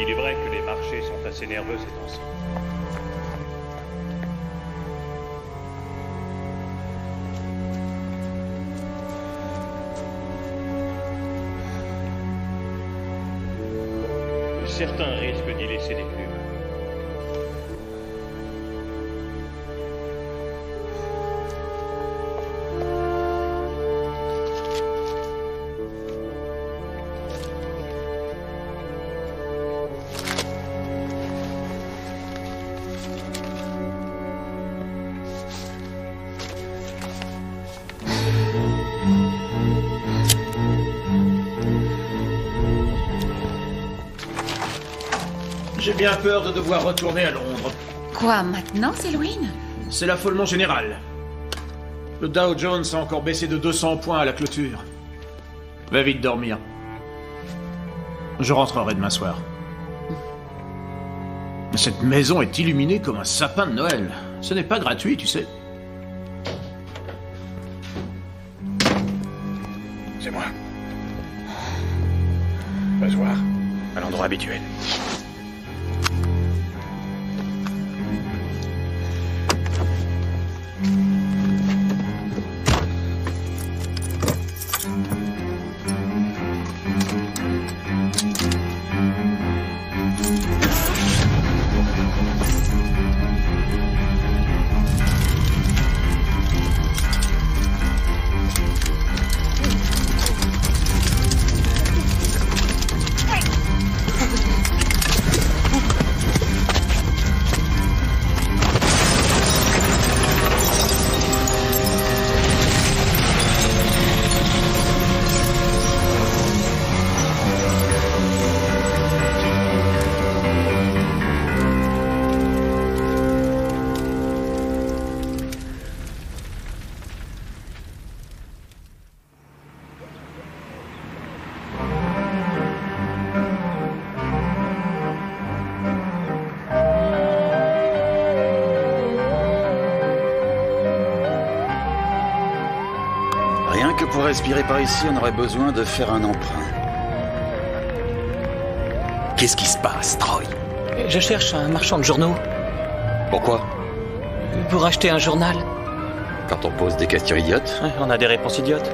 Il est vrai que les marchés sont assez nerveux ces temps-ci. Certains risquent d'y laisser des plumes. J'ai bien peur de devoir retourner à Londres. Quoi, maintenant, Selwyn? C'est l'affolement général. Le Dow Jones a encore baissé de 200 points à la clôture. Va vite dormir. Je rentrerai demain soir. Cette maison est illuminée comme un sapin de Noël. Ce n'est pas gratuit, tu sais. C'est moi. M'asseoir à l'endroit habituel. Rien que pour respirer par ici, on aurait besoin de faire un emprunt. Qu'est-ce qui se passe, Troy? Je cherche un marchand de journaux. Pourquoi? Pour acheter un journal. Quand on pose des questions idiotes? Ouais, on a des réponses idiotes.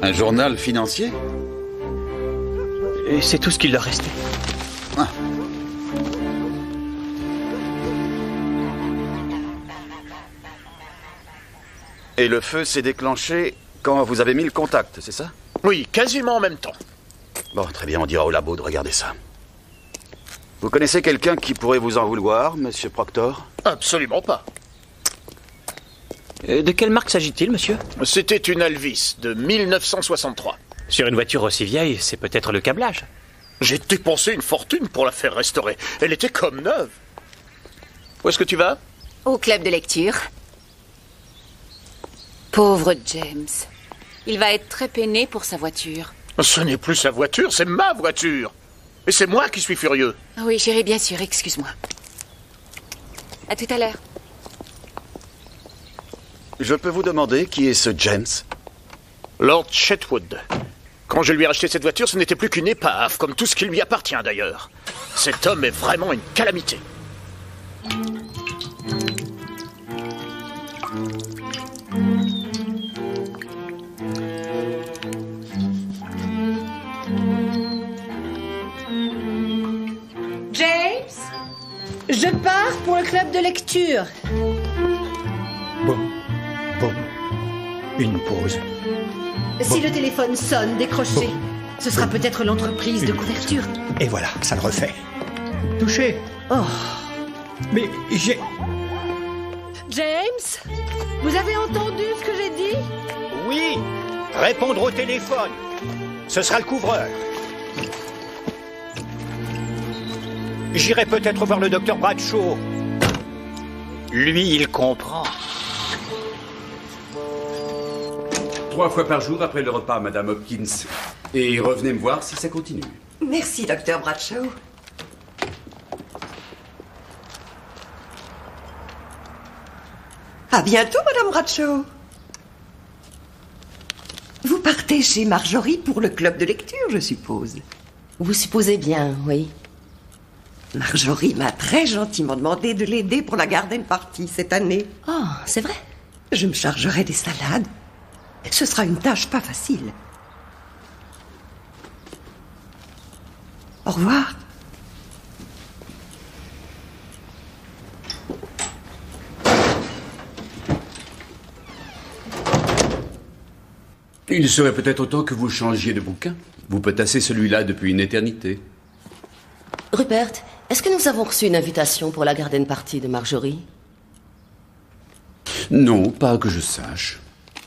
Un journal financier? Et c'est tout ce qu'il leur restait. Ah. Et le feu s'est déclenché quand vous avez mis le contact, c'est ça? Oui, quasiment en même temps. Bon, très bien, on dira au labo de regarder ça. Vous connaissez quelqu'un qui pourrait vous en vouloir, monsieur Proctor? Absolument pas. De quelle marque s'agit-il, monsieur? C'était une Alvis de 1963. Sur une voiture aussi vieille, c'est peut-être le câblage. J'ai dépensé une fortune pour la faire restaurer. Elle était comme neuve. Où est-ce que tu vas? Au club de lecture. Pauvre James. Il va être très peiné pour sa voiture. Ce n'est plus sa voiture, c'est ma voiture. Et c'est moi qui suis furieux. Ah oui, chérie, bien sûr, excuse-moi. À tout à l'heure. Je peux vous demander qui est ce James? Lord Chetwood. Quand je lui ai acheté cette voiture, ce n'était plus qu'une épave, comme tout ce qui lui appartient d'ailleurs. Cet homme est vraiment une calamité. Je pars pour le club de lecture. Boum, boum. Une pause. Si le téléphone sonne, décrochez. Ce sera peut-être l'entreprise de couverture. Et voilà, ça le refait. Touché. Oh. Mais j'ai... James, vous avez entendu ce que j'ai dit? Oui, répondre au téléphone. Ce sera le couvreur. J'irai peut-être voir le docteur Bradshaw. Lui, il comprend. 3 fois par jour après le repas, Madame Hopkins. Et revenez me voir si ça continue. Merci, docteur Bradshaw. À bientôt, Madame Bradshaw. Vous partez chez Marjorie pour le club de lecture, je suppose. Vous supposez bien, oui. Marjorie m'a très gentiment demandé de l'aider pour la garden party cette année. Oh, c'est vrai? Je me chargerai des salades. Ce sera une tâche pas facile. Au revoir. Il serait peut-être temps que vous changiez de bouquin. Vous potassez celui-là depuis une éternité. Rupert, est-ce que nous avons reçu une invitation pour la garden party de Marjorie? Non, pas que je sache.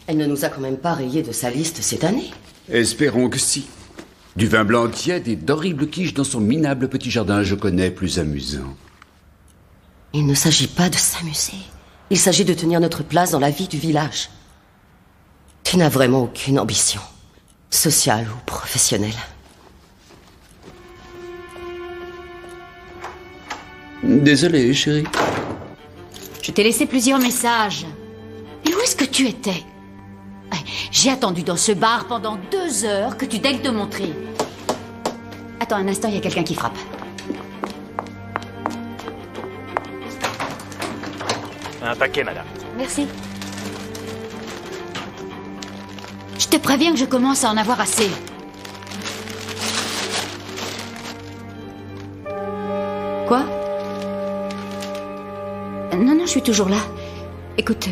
Elle ne nous a quand même pas rayés de sa liste cette année. Espérons que si. Du vin blanc tiède et d'horribles quiches dans son minable petit jardin, je connais plus amusant. Il ne s'agit pas de s'amuser. Il s'agit de tenir notre place dans la vie du village. Tu n'as vraiment aucune ambition, sociale ou professionnelle. Désolé, chérie. Je t'ai laissé plusieurs messages. Et où est-ce que tu étais? J'ai attendu dans ce bar pendant 2 heures que tu daignes te montrer. Attends un instant, il y a quelqu'un qui frappe. Un paquet, madame. Merci. Je te préviens que je commence à en avoir assez. Quoi? Non, je suis toujours là. Écoute,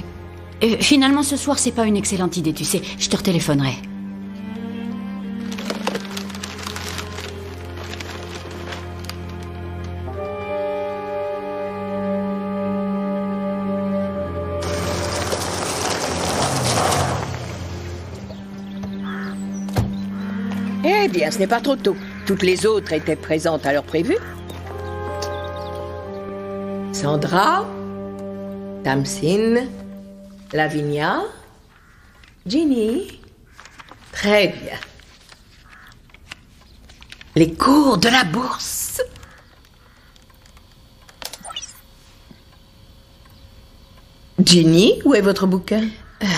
finalement ce soir c'est pas une excellente idée, tu sais. Je te retéléphonerai. Eh bien, ce n'est pas trop tôt. Toutes les autres étaient présentes à l'heure prévue. Sandra, Tamsin, Lavinia, Ginny. Très bien. Les cours de la bourse. Ginny, où est votre bouquin?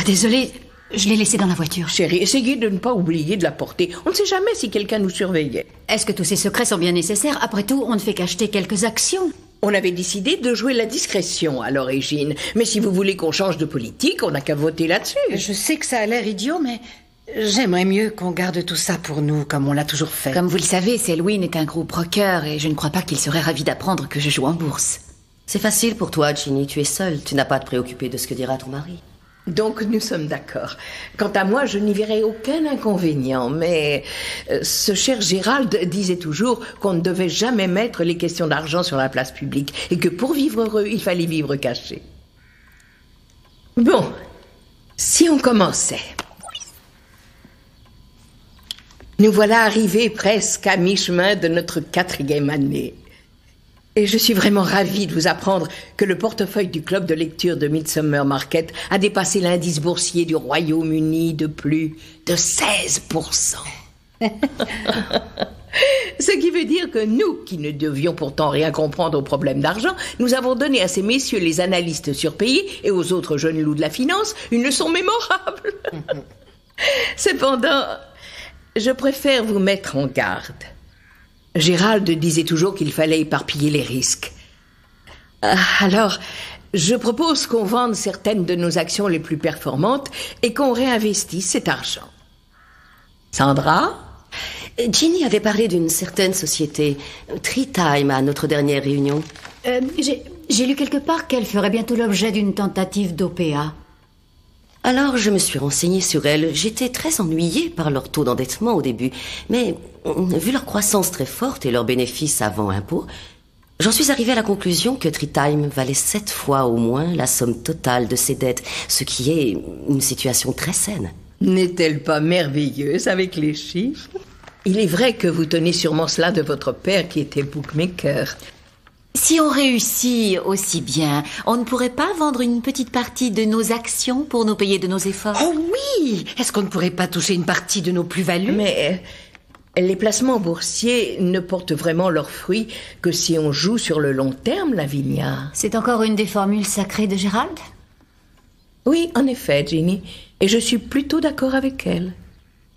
Désolée, je l'ai laissé dans la voiture. Chérie, essayez de ne pas oublier de l'apporter. On ne sait jamais si quelqu'un nous surveillait. Est-ce que tous ces secrets sont bien nécessaires? Après tout, on ne fait qu'acheter quelques actions. On avait décidé de jouer la discrétion à l'origine. Mais si vous voulez qu'on change de politique, on n'a qu'à voter là-dessus. Je sais que ça a l'air idiot, mais j'aimerais mieux qu'on garde tout ça pour nous, comme on l'a toujours fait. Comme vous le savez, Selwyn est un gros broker et je ne crois pas qu'il serait ravi d'apprendre que je joue en bourse. C'est facile pour toi, Ginny, tu es seule. Tu n'as pas à te préoccuper de ce que dira ton mari. Donc nous sommes d'accord. Quant à moi, je n'y verrai aucun inconvénient, mais ce cher Gérald disait toujours qu'on ne devait jamais mettre les questions d'argent sur la place publique et que pour vivre heureux, il fallait vivre caché. Bon, si on commençait. Nous voilà arrivés presque à mi-chemin de notre 4e année. Et je suis vraiment ravie de vous apprendre que le portefeuille du club de lecture de Midsummer Market a dépassé l'indice boursier du Royaume-Uni de plus de 16%. Ce qui veut dire que nous, qui ne devions pourtant rien comprendre aux problèmes d'argent, nous avons donné à ces messieurs les analystes surpayés et aux autres jeunes loups de la finance une leçon mémorable. Cependant, je préfère vous mettre en garde. Gérald disait toujours qu'il fallait éparpiller les risques. Alors, je propose qu'on vende certaines de nos actions les plus performantes et qu'on réinvestisse cet argent. Sandra? Ginny avait parlé d'une certaine société, Tree Time, à notre dernière réunion. J'ai lu quelque part qu'elle ferait bientôt l'objet d'une tentative d'OPA. Alors je me suis renseignée sur elle. J'étais très ennuyée par leur taux d'endettement au début. Mais vu leur croissance très forte et leurs bénéfices avant impôt, j'en suis arrivée à la conclusion que Treetime valait 7 fois au moins la somme totale de ses dettes, ce qui est une situation très saine. N'est-elle pas merveilleuse avec les chiffres? Il est vrai que vous tenez sûrement cela de votre père qui était bookmaker. Si on réussit aussi bien, on ne pourrait pas vendre une petite partie de nos actions pour nous payer de nos efforts? Oh oui! Est-ce qu'on ne pourrait pas toucher une partie de nos plus-values? Mais les placements boursiers ne portent vraiment leurs fruits que si on joue sur le long terme, Lavinia. C'est encore une des formules sacrées de Gérald? Oui, en effet, Ginny. Et je suis plutôt d'accord avec elle.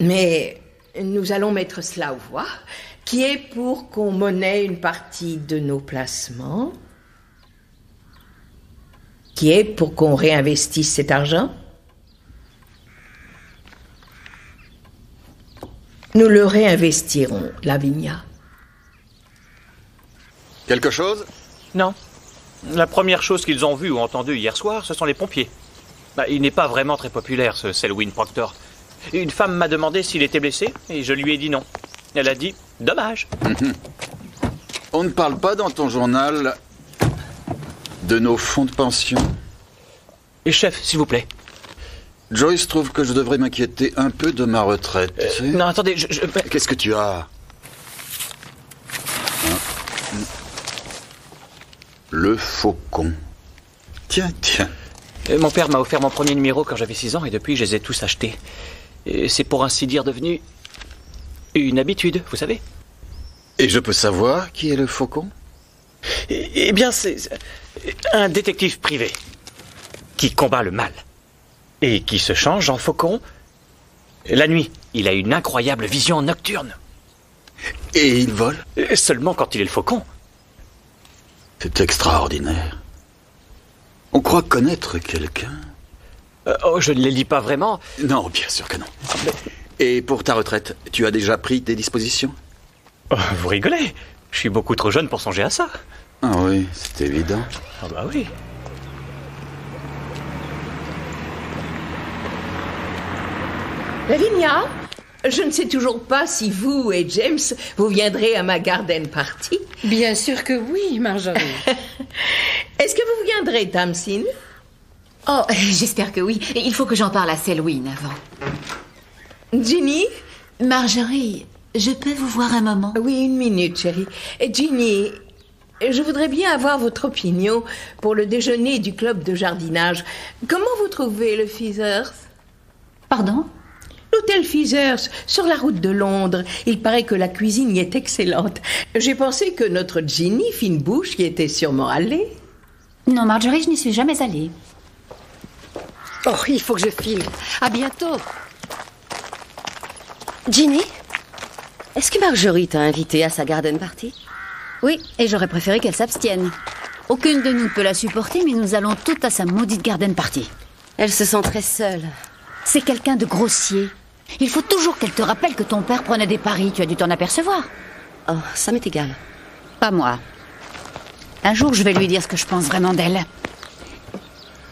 Mais nous allons mettre cela aux voix, qui est pour qu'on monnaie une partie de nos placements, qui est pour qu'on réinvestisse cet argent. Nous le réinvestirons, Lavinia. Quelque chose? Non. La première chose qu'ils ont vue ou entendue hier soir, ce sont les pompiers. Il n'est pas vraiment très populaire, ce Selwyn Proctor. Une femme m'a demandé s'il était blessé, et je lui ai dit non. Elle a dit « dommage ». On ne parle pas dans ton journal de nos fonds de pension? Et chef, s'il vous plaît. Joyce trouve que je devrais m'inquiéter un peu de ma retraite. Non, attendez, Qu'est-ce que tu as? Le faucon. Tiens. Mon père m'a offert mon premier numéro quand j'avais 6 ans, et depuis, je les ai tous achetés. Et c'est pour ainsi dire devenu une habitude, vous savez. Et je peux savoir qui est le faucon? Eh bien, c'est un détective privé qui combat le mal et qui se change en faucon la nuit. Il a une incroyable vision nocturne. Et il vole? Seulement quand il est le faucon. C'est extraordinaire. On croit connaître quelqu'un. Oh, je ne les lis pas vraiment. Non, bien sûr que non. Et pour ta retraite, tu as déjà pris tes dispositions? Oh, vous rigolez? Je suis beaucoup trop jeune pour songer à ça. Ah oui, c'est évident. Ah bah oui. Lavinia, je ne sais toujours pas si vous et James, vous viendrez à ma garden party. Bien sûr que oui, Marjorie. Est-ce que vous viendrez, Tamsin? Oh, j'espère que oui. Il faut que j'en parle à Selwyn avant. Ginny? Marjorie, je peux vous voir un moment? Oui, une minute, chérie. Ginny, je voudrais bien avoir votre opinion pour le déjeuner du club de jardinage. Comment vous trouvez le Feathers? Pardon? L'hôtel Feathers, sur la route de Londres. Il paraît que la cuisine y est excellente. J'ai pensé que notre Ginny, fine bouche, y était sûrement allée. Non, Marjorie, je n'y suis jamais allée. Oh, il faut que je file. À bientôt. Ginny, est-ce que Marjorie t'a invité à sa garden party? Oui, et j'aurais préféré qu'elle s'abstienne. Aucune de nous ne peut la supporter, mais nous allons toutes à sa maudite garden party. Elle se sent très seule. C'est quelqu'un de grossier. Il faut toujours qu'elle te rappelle que ton père prenait des paris. Tu as dû t'en apercevoir. Oh, ça m'est égal. Pas moi. Un jour, je vais lui dire ce que je pense vraiment d'elle.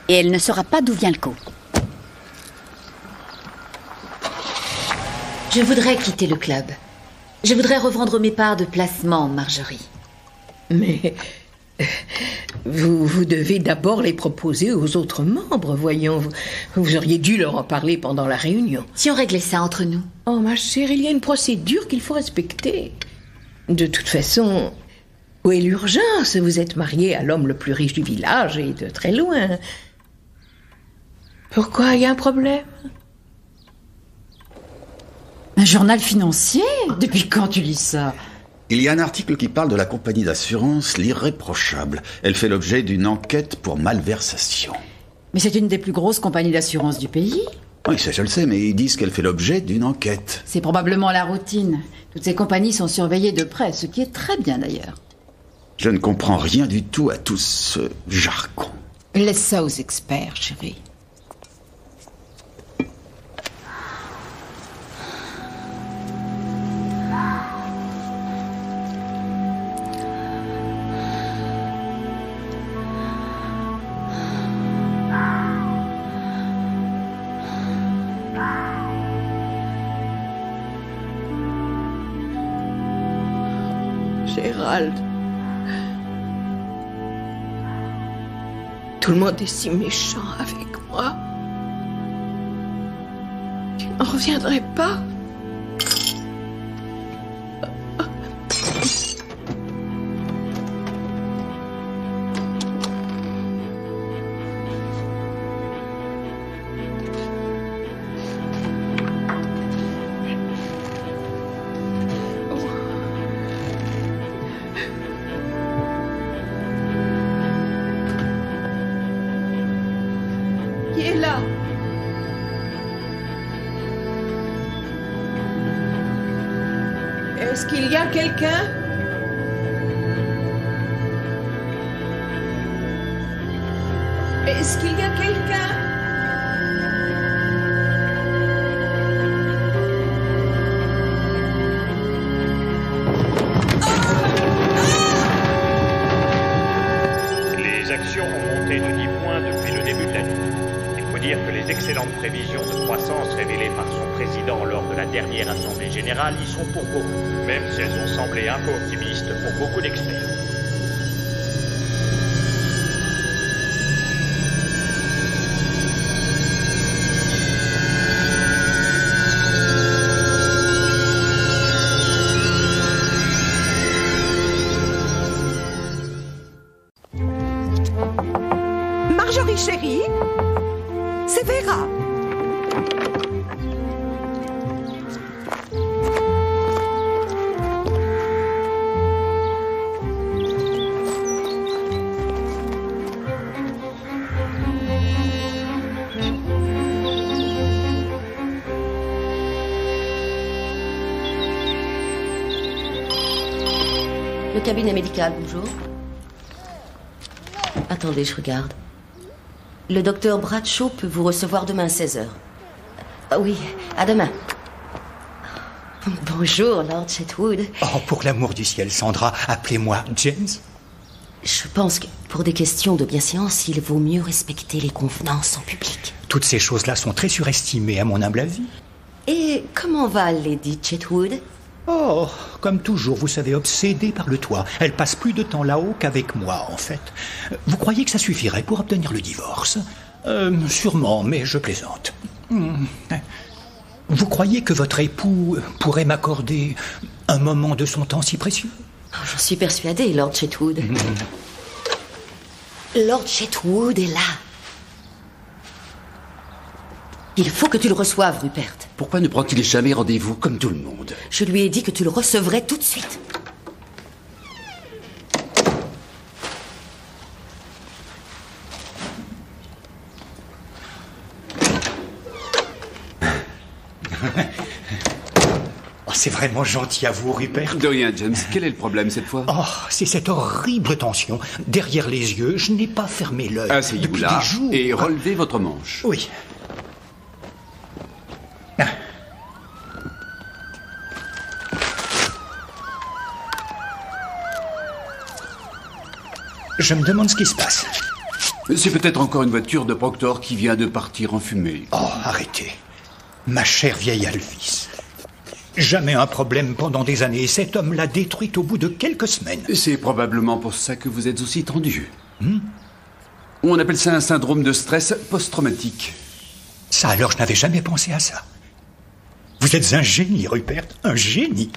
Et elle ne saura pas d'où vient le coup. Je voudrais quitter le club. Je voudrais revendre mes parts de placement, Marjorie. Mais vous devez d'abord les proposer aux autres membres, voyons. Vous auriez dû leur en parler pendant la réunion. Si on réglait ça entre nous. Oh, ma chère, il y a une procédure qu'il faut respecter. De toute façon, où est l'urgence? Vous êtes mariée à l'homme le plus riche du village et de très loin. Pourquoi il y a un problème? Un journal financier? Depuis quand tu lis ça? Il y a un article qui parle de la compagnie d'assurance L'Irréprochable. Elle fait l'objet d'une enquête pour malversation. Mais c'est une des plus grosses compagnies d'assurance du pays. Oui, ça je le sais, mais ils disent qu'elle fait l'objet d'une enquête. C'est probablement la routine. Toutes ces compagnies sont surveillées de près, ce qui est très bien d'ailleurs. Je ne comprends rien du tout à tout ce jargon. Laisse ça aux experts, chérie. Gérald. Tout le monde est si méchant avec moi. Tu n'en reviendrais pas? Qui est là? Est-ce qu'il y a quelqu'un? Est-ce qu'il y a quelqu'un? Les actions ont monté de 10 points depuis le début de l'année. Il faut dire que les excellentes prévisions de croissance révélées par son président lors de la dernière Assemblée Générale y sont pour beaucoup, même si elles ont semblé un peu optimistes pour beaucoup d'experts. Marjorie chérie, c'est Vera. Le cabinet médical, bonjour. Attendez, je regarde. Le docteur Bradshaw peut vous recevoir demain à 16h. Oui, à demain. Bonjour, Lord Chetwood. Oh, pour l'amour du ciel, Sandra, appelez-moi James. Je pense que pour des questions de bienséance, il vaut mieux respecter les convenances en public. Toutes ces choses-là sont très surestimées, à mon humble avis. Et comment va Lady Chetwood? Oh, comme toujours, vous savez, obsédée par le toit. Elle passe plus de temps là-haut qu'avec moi, en fait. Vous croyez que ça suffirait pour obtenir le divorce? Sûrement, mais je plaisante. Vous croyez que votre époux pourrait m'accorder un moment de son temps si précieux? Oh, j'en suis persuadée, Lord Chetwood. Lord Chetwood est là. Il faut que tu le reçoives, Rupert. Pourquoi ne prend-il jamais rendez-vous comme tout le monde? Je lui ai dit que tu le recevrais tout de suite. Oh, c'est vraiment gentil à vous, Rupert. De rien, James. Quel est le problème cette fois? Oh, c'est cette horrible tension. Derrière les yeux, je n'ai pas fermé l'œil. Asseyez-vous depuis là des jours. et relevez votre manche. Oui. Je me demande ce qui se passe. C'est peut-être encore une voiture de Proctor qui vient de partir en fumée. Oh, arrêtez. Ma chère vieille Alvis. Jamais un problème pendant des années. Cet homme l'a détruite au bout de quelques semaines. C'est probablement pour ça que vous êtes aussi tendu. On appelle ça un syndrome de stress post-traumatique. Ça alors, je n'avais jamais pensé à ça. Vous êtes un génie, Rupert. Un génie.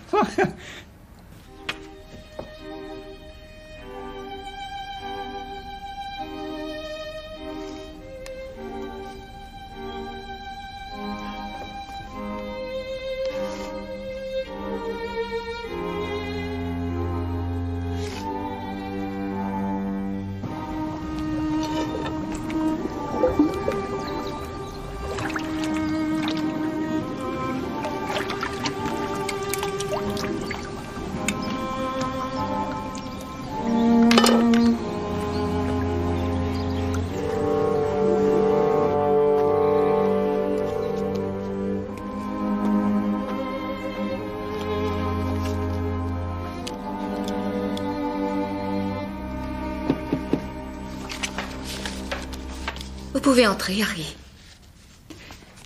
Vous pouvez entrer, Harry.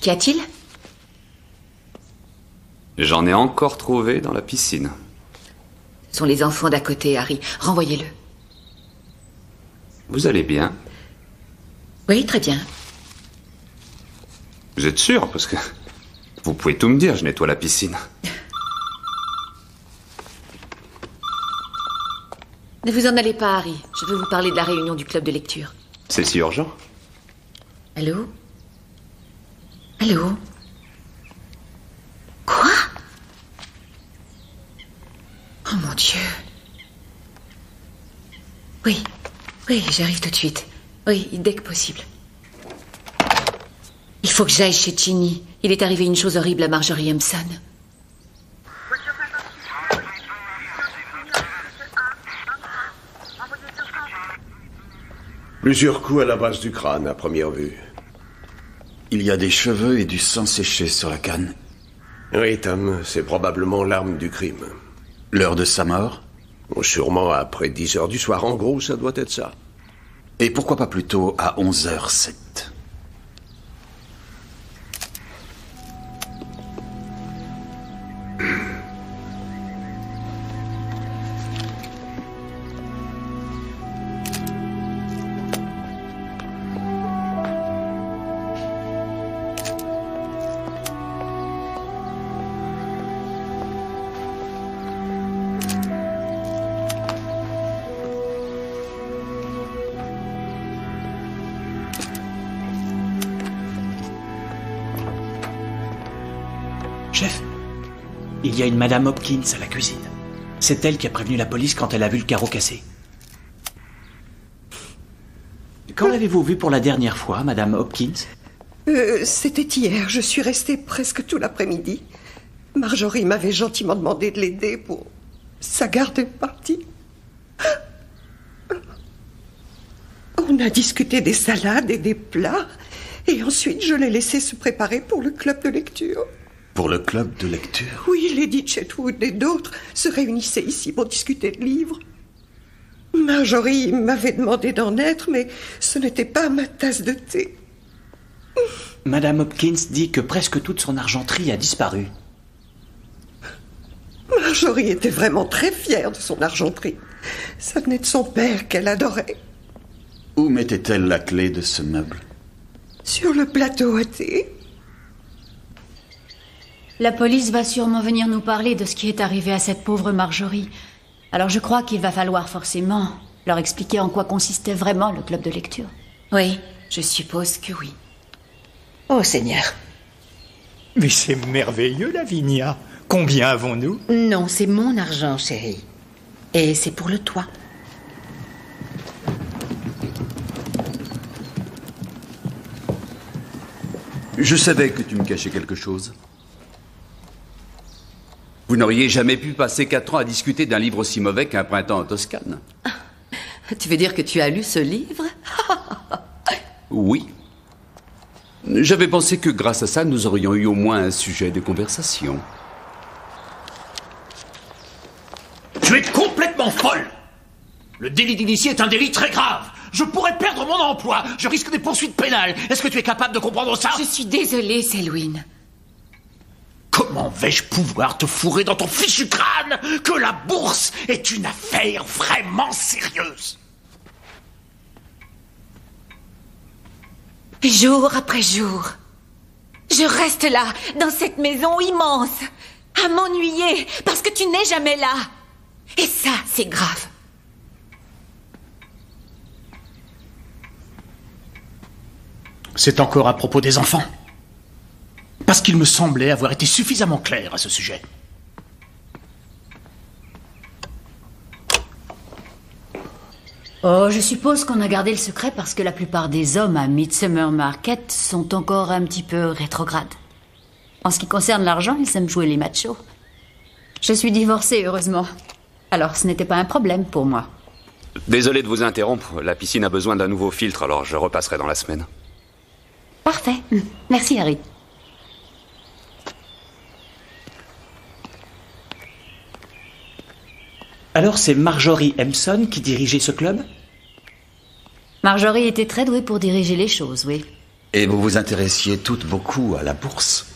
Qu'y a-t-il? J'en ai encore trouvé dans la piscine. Ce sont les enfants d'à côté, Harry. Renvoyez-le. Vous allez bien? Oui, très bien. Vous êtes sûr? Parce que vous pouvez tout me dire, je nettoie la piscine. Ne vous en allez pas, Harry. Je veux vous parler de la réunion du club de lecture. C'est si urgent? Allô? Allô? Quoi? Oh mon Dieu. Oui, j'arrive tout de suite. Oui, dès que possible. Il faut que j'aille chez Ginny. Il est arrivé une chose horrible à Marjorie Empson. Plusieurs coups à la base du crâne, à première vue. Il y a des cheveux et du sang séché sur la canne. Oui, Tom, c'est probablement l'arme du crime. L'heure de sa mort? Sûrement après 10 heures du soir. En gros, ça doit être ça. Et pourquoi pas plutôt à 11h07? Chef, il y a une Madame Hopkins à la cuisine. C'est elle qui a prévenu la police quand elle a vu le carreau cassé. Quand l'avez-vous vue pour la dernière fois, Madame Hopkins? C'était hier. Je suis restée presque tout l'après-midi. Marjorie m'avait gentiment demandé de l'aider pour sa garden party. On a discuté des salades et des plats. Et ensuite, je l'ai laissée se préparer pour le club de lecture. Pour le club de lecture? Oui, Lady Chetwood et d'autres se réunissaient ici pour discuter de livres. Marjorie m'avait demandé d'en être, mais ce n'était pas ma tasse de thé. Madame Hopkins dit que presque toute son argenterie a disparu. Marjorie était vraiment très fière de son argenterie. Ça venait de son père qu'elle adorait. Où mettait-elle la clé de ce meuble? Sur le plateau à thé. La police va sûrement venir nous parler de ce qui est arrivé à cette pauvre Marjorie. Alors je crois qu'il va falloir forcément leur expliquer en quoi consistait vraiment le club de lecture. Oui, je suppose que oui. Oh Seigneur. Mais c'est merveilleux, Lavinia. Combien avons-nous? Non, c'est mon argent, chérie. Et c'est pour le toit. Je savais que tu me cachais quelque chose. Vous n'auriez jamais pu passer 4 ans à discuter d'un livre aussi mauvais qu'un printemps en Toscane. Tu veux dire que tu as lu ce livre? Oui. J'avais pensé que grâce à ça, nous aurions eu au moins un sujet de conversation. Tu es complètement folle! Le délit d'initié est un délit très grave. Je pourrais perdre mon emploi. Je risque des poursuites pénales. Est-ce que tu es capable de comprendre ça? Je suis désolée, Selwyn. Comment vais-je pouvoir te fourrer dans ton fichu crâne que la bourse est une affaire vraiment sérieuse? Jour après jour, je reste là, dans cette maison immense, à m'ennuyer, parce que tu n'es jamais là. Et ça, c'est grave. C'est encore à propos des enfants. Parce qu'il me semblait avoir été suffisamment clair à ce sujet. Oh, je suppose qu'on a gardé le secret parce que la plupart des hommes à Midsummer Market sont encore un petit peu rétrogrades. En ce qui concerne l'argent, ils aiment jouer les machos. Je suis divorcée, heureusement. Alors, ce n'était pas un problème pour moi. Désolé de vous interrompre, la piscine a besoin d'un nouveau filtre, alors je repasserai dans la semaine. Parfait. Merci, Harry. Alors c'est Marjorie Empson qui dirigeait ce club? Marjorie était très douée pour diriger les choses, oui. Et vous vous intéressiez toutes beaucoup à la bourse?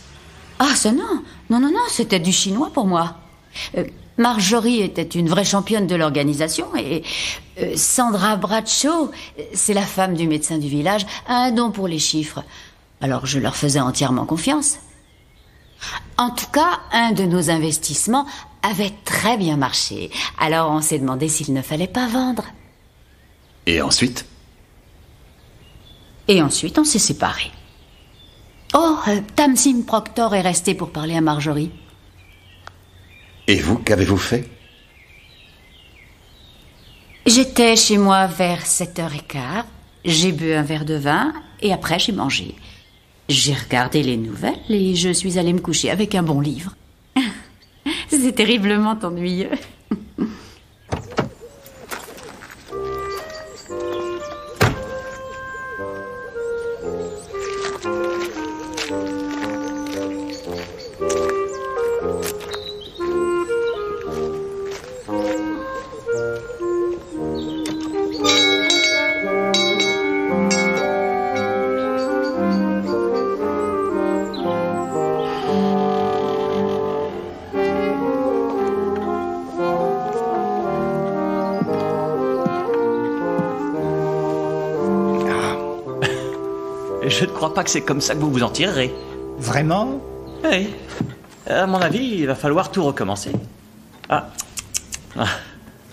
Ah, ça non. Non, c'était du chinois pour moi. Marjorie était une vraie championne de l'organisation et Sandra Bradshaw, c'est la femme du médecin du village, a un don pour les chiffres. Alors je leur faisais entièrement confiance. En tout cas, un de nos investissements avait très bien marché. Alors on s'est demandé s'il ne fallait pas vendre. Et ensuite? Et ensuite, on s'est séparés. Oh, Tamsin Proctor est resté pour parler à Marjorie. Et vous, qu'avez-vous fait? J'étais chez moi vers 7h15. J'ai bu un verre de vin et après j'ai mangé. J'ai regardé les nouvelles et je suis allée me coucher avec un bon livre. C'est terriblement ennuyeux. Je ne crois pas que c'est comme ça que vous vous en tirerez. Vraiment? Oui. À mon avis, il va falloir tout recommencer. Ah.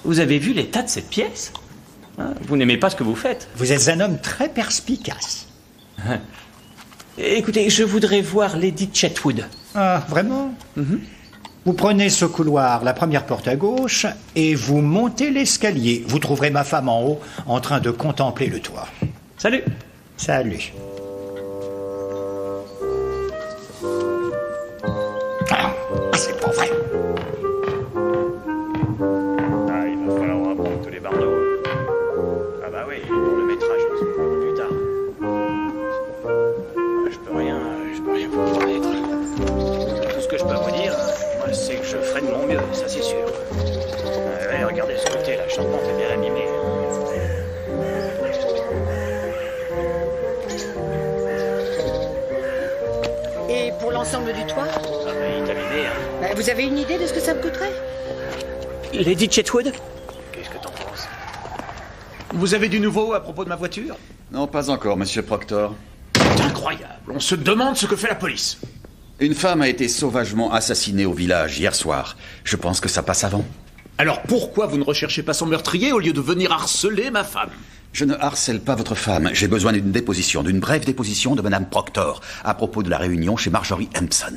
Vous avez vu l'état de cette pièce? Vous n'aimez pas ce que vous faites. Vous êtes un homme très perspicace. Écoutez, je voudrais voir Lady Chetwood. Ah, vraiment? Vous prenez ce couloir, la première porte à gauche, et vous montez l'escalier. Vous trouverez ma femme en haut, en train de contempler le toit. Salut. Salut. C'est pas vrai. Il va falloir reprendre tous les bardeaux. Ah bah oui, pour le métrage, plus tard. Je peux rien vous promettre. Tout ce que je peux vous dire, moi, c'est que je ferai de mon mieux, ça c'est sûr. Regardez ce côté, la charpente est bien abîmée. Et pour l'ensemble du toit? Ah bah, il est abîmé, hein. Vous avez une idée de ce que ça me coûterait? Lady Chetwood? Qu'est-ce que t'en penses? Vous avez du nouveau à propos de ma voiture? Non, pas encore, monsieur Proctor. C'est incroyable. On se demande ce que fait la police. Une femme a été sauvagement assassinée au village hier soir. Je pense que ça passe avant. Alors pourquoi vous ne recherchez pas son meurtrier au lieu de venir harceler ma femme? Je ne harcèle pas votre femme. J'ai besoin d'une déposition, d'une brève déposition de madame Proctor à propos de la réunion chez Marjorie Empson.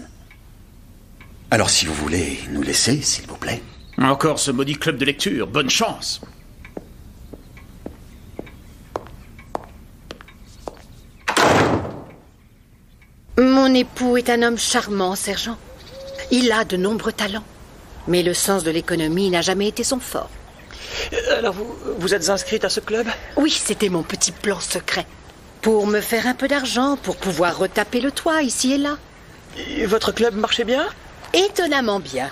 Alors si vous voulez nous laisser, s'il vous plaît. Encore ce maudit club de lecture. Bonne chance. Mon époux est un homme charmant, sergent. Il a de nombreux talents. Mais le sens de l'économie n'a jamais été son fort. Alors vous êtes inscrite à ce club? Oui, c'était mon petit plan secret. Pour me faire un peu d'argent, pour pouvoir retaper le toit ici et là. Et votre club marchait bien? Étonnamment bien.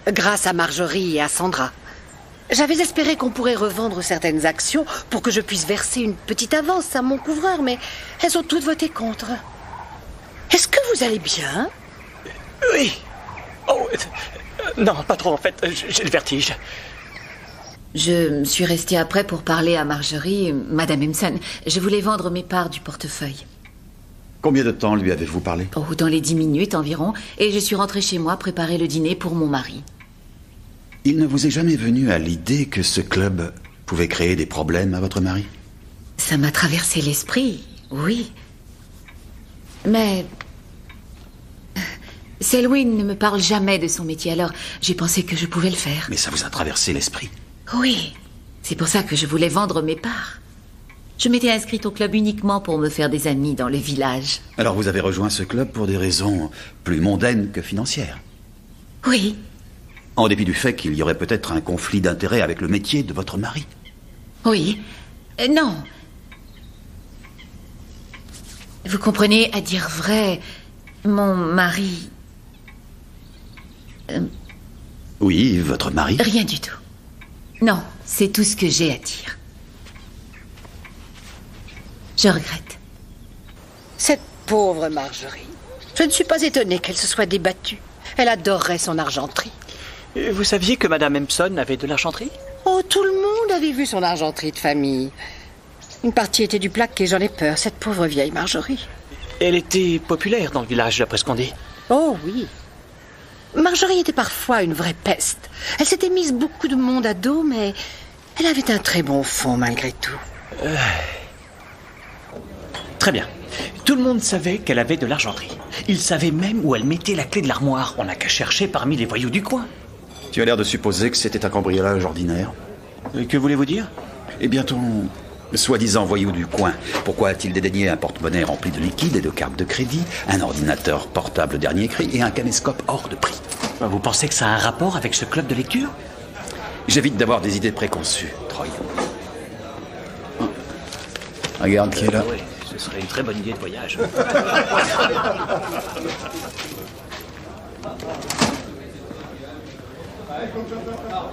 Grâce à Marjorie et à Sandra. J'avais espéré qu'on pourrait revendre certaines actions pour que je puisse verser une petite avance à mon couvreur, mais elles ont toutes voté contre. Est-ce que vous allez bien? Oui. Oh, non, pas trop en fait, j'ai le vertige. Je suis restée après pour parler à Marjorie, Madame Empson. Je voulais vendre mes parts du portefeuille. Combien de temps lui avez-vous parlé? Oh, dans les 10 minutes environ, et je suis rentrée chez moi préparer le dîner pour mon mari. Il ne vous est jamais venu à l'idée que ce club pouvait créer des problèmes à votre mari? Ça m'a traversé l'esprit, oui. Mais Selwyn ne me parle jamais de son métier, alors j'ai pensé que je pouvais le faire. Mais ça vous a traversé l'esprit? Oui, c'est pour ça que je voulais vendre mes parts. Je m'étais inscrite au club uniquement pour me faire des amis dans le village. Alors vous avez rejoint ce club pour des raisons plus mondaines que financières? Oui. En dépit du fait qu'il y aurait peut-être un conflit d'intérêts avec le métier de votre mari? Oui. Non. Vous comprenez, à dire vrai, mon mari... Oui, votre mari? Rien du tout. Non, c'est tout ce que j'ai à dire. Je regrette. Cette pauvre Marjorie. Je ne suis pas étonnée qu'elle se soit débattue. Elle adorerait son argenterie. Et vous saviez que Madame Empson avait de l'argenterie? Oh, tout le monde avait vu son argenterie de famille. Une partie était du plaque et j'en ai peur, cette pauvre vieille Marjorie. Elle était populaire dans le village, d'après ce qu'on dit. Oh oui. Marjorie était parfois une vraie peste. Elle s'était mise beaucoup de monde à dos, mais elle avait un très bon fond malgré tout. Très bien. Tout le monde savait qu'elle avait de l'argenterie. Il savait même où elle mettait la clé de l'armoire. On n'a qu'à chercher parmi les voyous du coin. Tu as l'air de supposer que c'était un cambriolage ordinaire. Que voulez-vous dire? Eh bien, ton soi-disant voyou du coin, pourquoi a-t-il dédaigné un porte-monnaie rempli de liquide et de cartes de crédit, un ordinateur portable dernier cri et un caméscope hors de prix? Vous pensez que ça a un rapport avec ce club de lecture? J'évite d'avoir des idées préconçues, Troy. Regarde qui est là. Oui, ce serait une très bonne idée de voyage.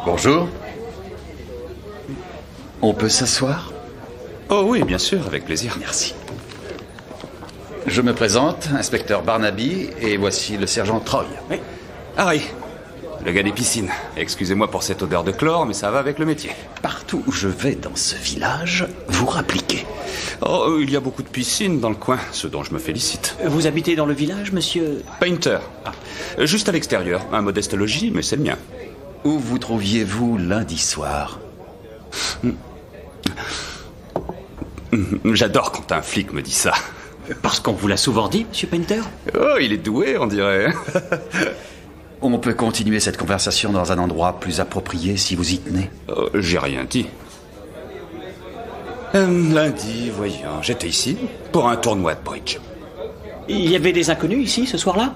Bonjour. On peut s'asseoir? Oh oui, bien sûr, avec plaisir. Merci. Je me présente, inspecteur Barnaby, et voici le sergent Troy. Oui. Harry, le gars des piscines. Excusez-moi pour cette odeur de chlore, mais ça va avec le métier. Partout où je vais dans ce village, vous rappliquez. Oh, il y a beaucoup de piscines dans le coin, ce dont je me félicite. Vous habitez dans le village, monsieur? Painter. Juste à l'extérieur, un modeste logis, mais c'est le mien. Où vous trouviez-vous lundi soir? J'adore quand un flic me dit ça. Parce qu'on vous l'a souvent dit, monsieur Painter? Oh, il est doué, on dirait. On peut continuer cette conversation dans un endroit plus approprié si vous y tenez. J'ai rien dit. Lundi, voyons, j'étais ici pour un tournoi de bridge. Il y avait des inconnus ici, ce soir-là?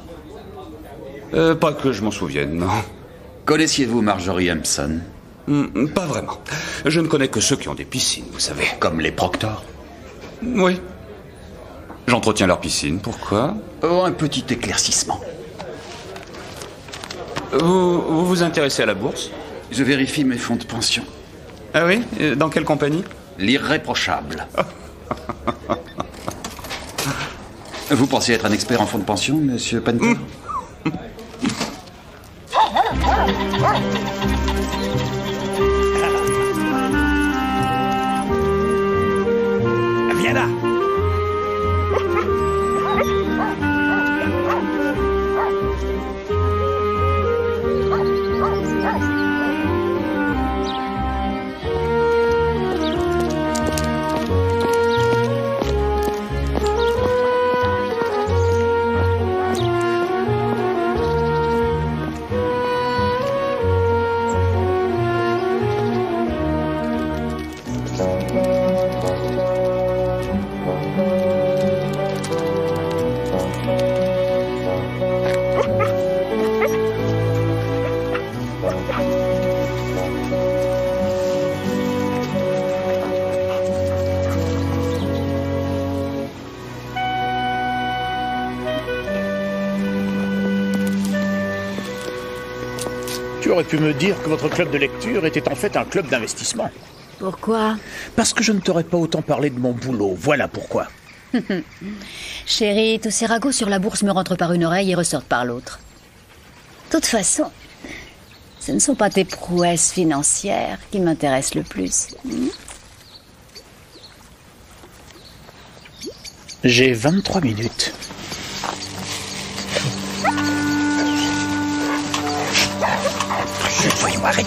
Pas que je m'en souvienne, non. Connaissiez-vous Marjorie Empson? Pas vraiment. Je ne connais que ceux qui ont des piscines, vous savez. Comme les Proctor? Oui. J'entretiens leur piscine, pourquoi? Oh, un petit éclaircissement. Vous vous intéressez à la bourse? Je vérifie mes fonds de pension. Ah oui? Dans quelle compagnie? L'Irréprochable. Vous pensez être un expert en fonds de pension, monsieur Painter? Viens là! Tu aurais pu me dire que votre club de lecture était en fait un club d'investissement. Pourquoi? Parce que je ne t'aurais pas autant parlé de mon boulot, voilà pourquoi. Chérie, tous ces ragots sur la bourse me rentrent par une oreille et ressortent par l'autre. De toute façon, ce ne sont pas tes prouesses financières qui m'intéressent le plus. J'ai 23 minutes. Voyons, arrête.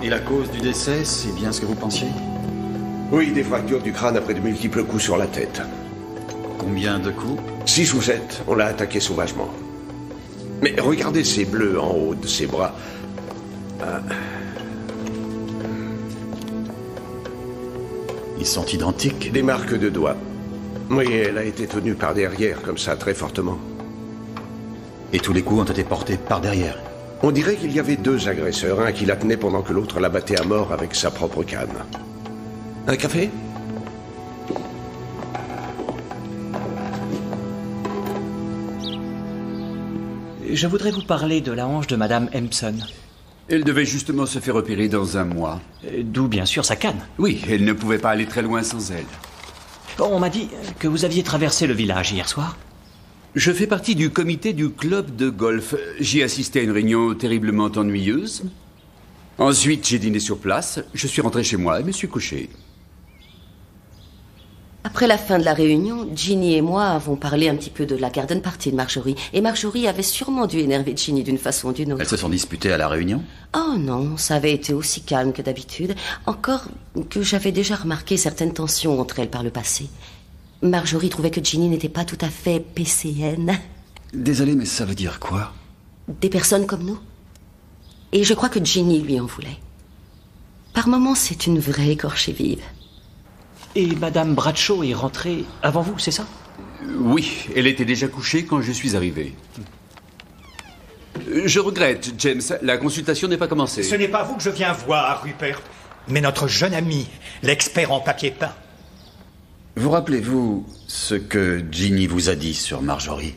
Et la cause du décès, c'est bien ce que vous pensiez? Oui, des fractures du crâne après de multiples coups sur la tête. Combien de coups? 6 ou 7. On l'a attaqué sauvagement. Mais regardez ces bleus en haut de ses bras. Ils sont identiques? Des marques de doigts. Oui, elle a été tenue par derrière, comme ça, très fortement. Et tous les coups ont été portés par derrière? On dirait qu'il y avait 2 agresseurs, un qui la tenait pendant que l'autre la battait à mort avec sa propre canne. Un café? Je voudrais vous parler de la hanche de Madame Empson. Elle devait justement se faire opérer dans un mois. D'où, bien sûr, sa canne. Oui, elle ne pouvait pas aller très loin sans elle. On m'a dit que vous aviez traversé le village hier soir. Je fais partie du comité du club de golf. J'y ai assisté à une réunion terriblement ennuyeuse. Ensuite, j'ai dîné sur place. Je suis rentré chez moi et me suis couché. Après la fin de la réunion, Ginny et moi avons parlé un petit peu de la garden party de Marjorie. Et Marjorie avait sûrement dû énerver Ginny d'une façon ou d'une autre. Elles se sont disputées à la réunion? Oh non, ça avait été aussi calme que d'habitude. Encore que j'avais déjà remarqué certaines tensions entre elles par le passé. Marjorie trouvait que Ginny n'était pas tout à fait PCN. Désolé, mais ça veut dire quoi? Des personnes comme nous. Et je crois que Ginny lui en voulait. Par moments, c'est une vraie écorchée vive. Et Madame Bradshaw est rentrée avant vous, c'est ça? Oui, elle était déjà couchée quand je suis arrivé. Je regrette, James, la consultation n'est pas commencée. Ce n'est pas vous que je viens voir, Rupert, mais notre jeune ami, l'expert en papier peint. Vous rappelez-vous ce que Ginny vous a dit sur Marjorie?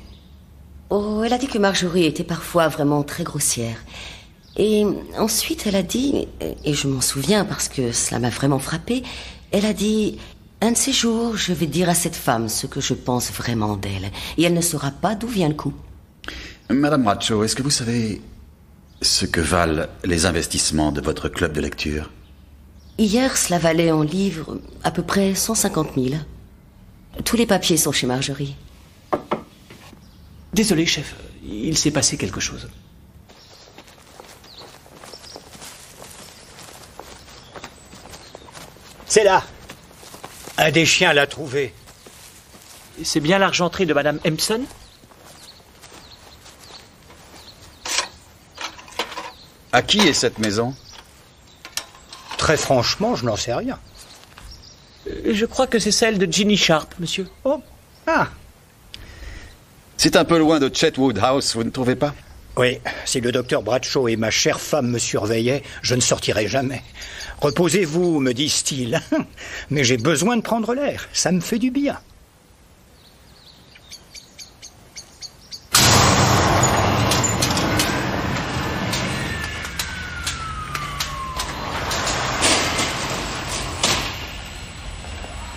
Oh, elle a dit que Marjorie était parfois vraiment très grossière. Et ensuite, elle a dit, et je m'en souviens parce que cela m'a vraiment frappée, elle a dit, un de ces jours, je vais dire à cette femme ce que je pense vraiment d'elle, et elle ne saura pas d'où vient le coup. Madame Bradshaw, est-ce que vous savez ce que valent les investissements de votre club de lecture? Hier, cela valait en livres à peu près 150 000. Tous les papiers sont chez Marjorie. Désolé, chef, il s'est passé quelque chose. C'est là. Un des chiens l'a trouvé. C'est bien l'argenterie de Madame Empson? À qui est cette maison? Très franchement, je n'en sais rien. Je crois que c'est celle de Ginny Sharp, monsieur. Oh, ah. C'est un peu loin de Chetwood House, vous ne trouvez pas? Oui, si le docteur Bradshaw et ma chère femme me surveillaient, je ne sortirais jamais. Reposez-vous, me disent-ils. Mais j'ai besoin de prendre l'air, ça me fait du bien.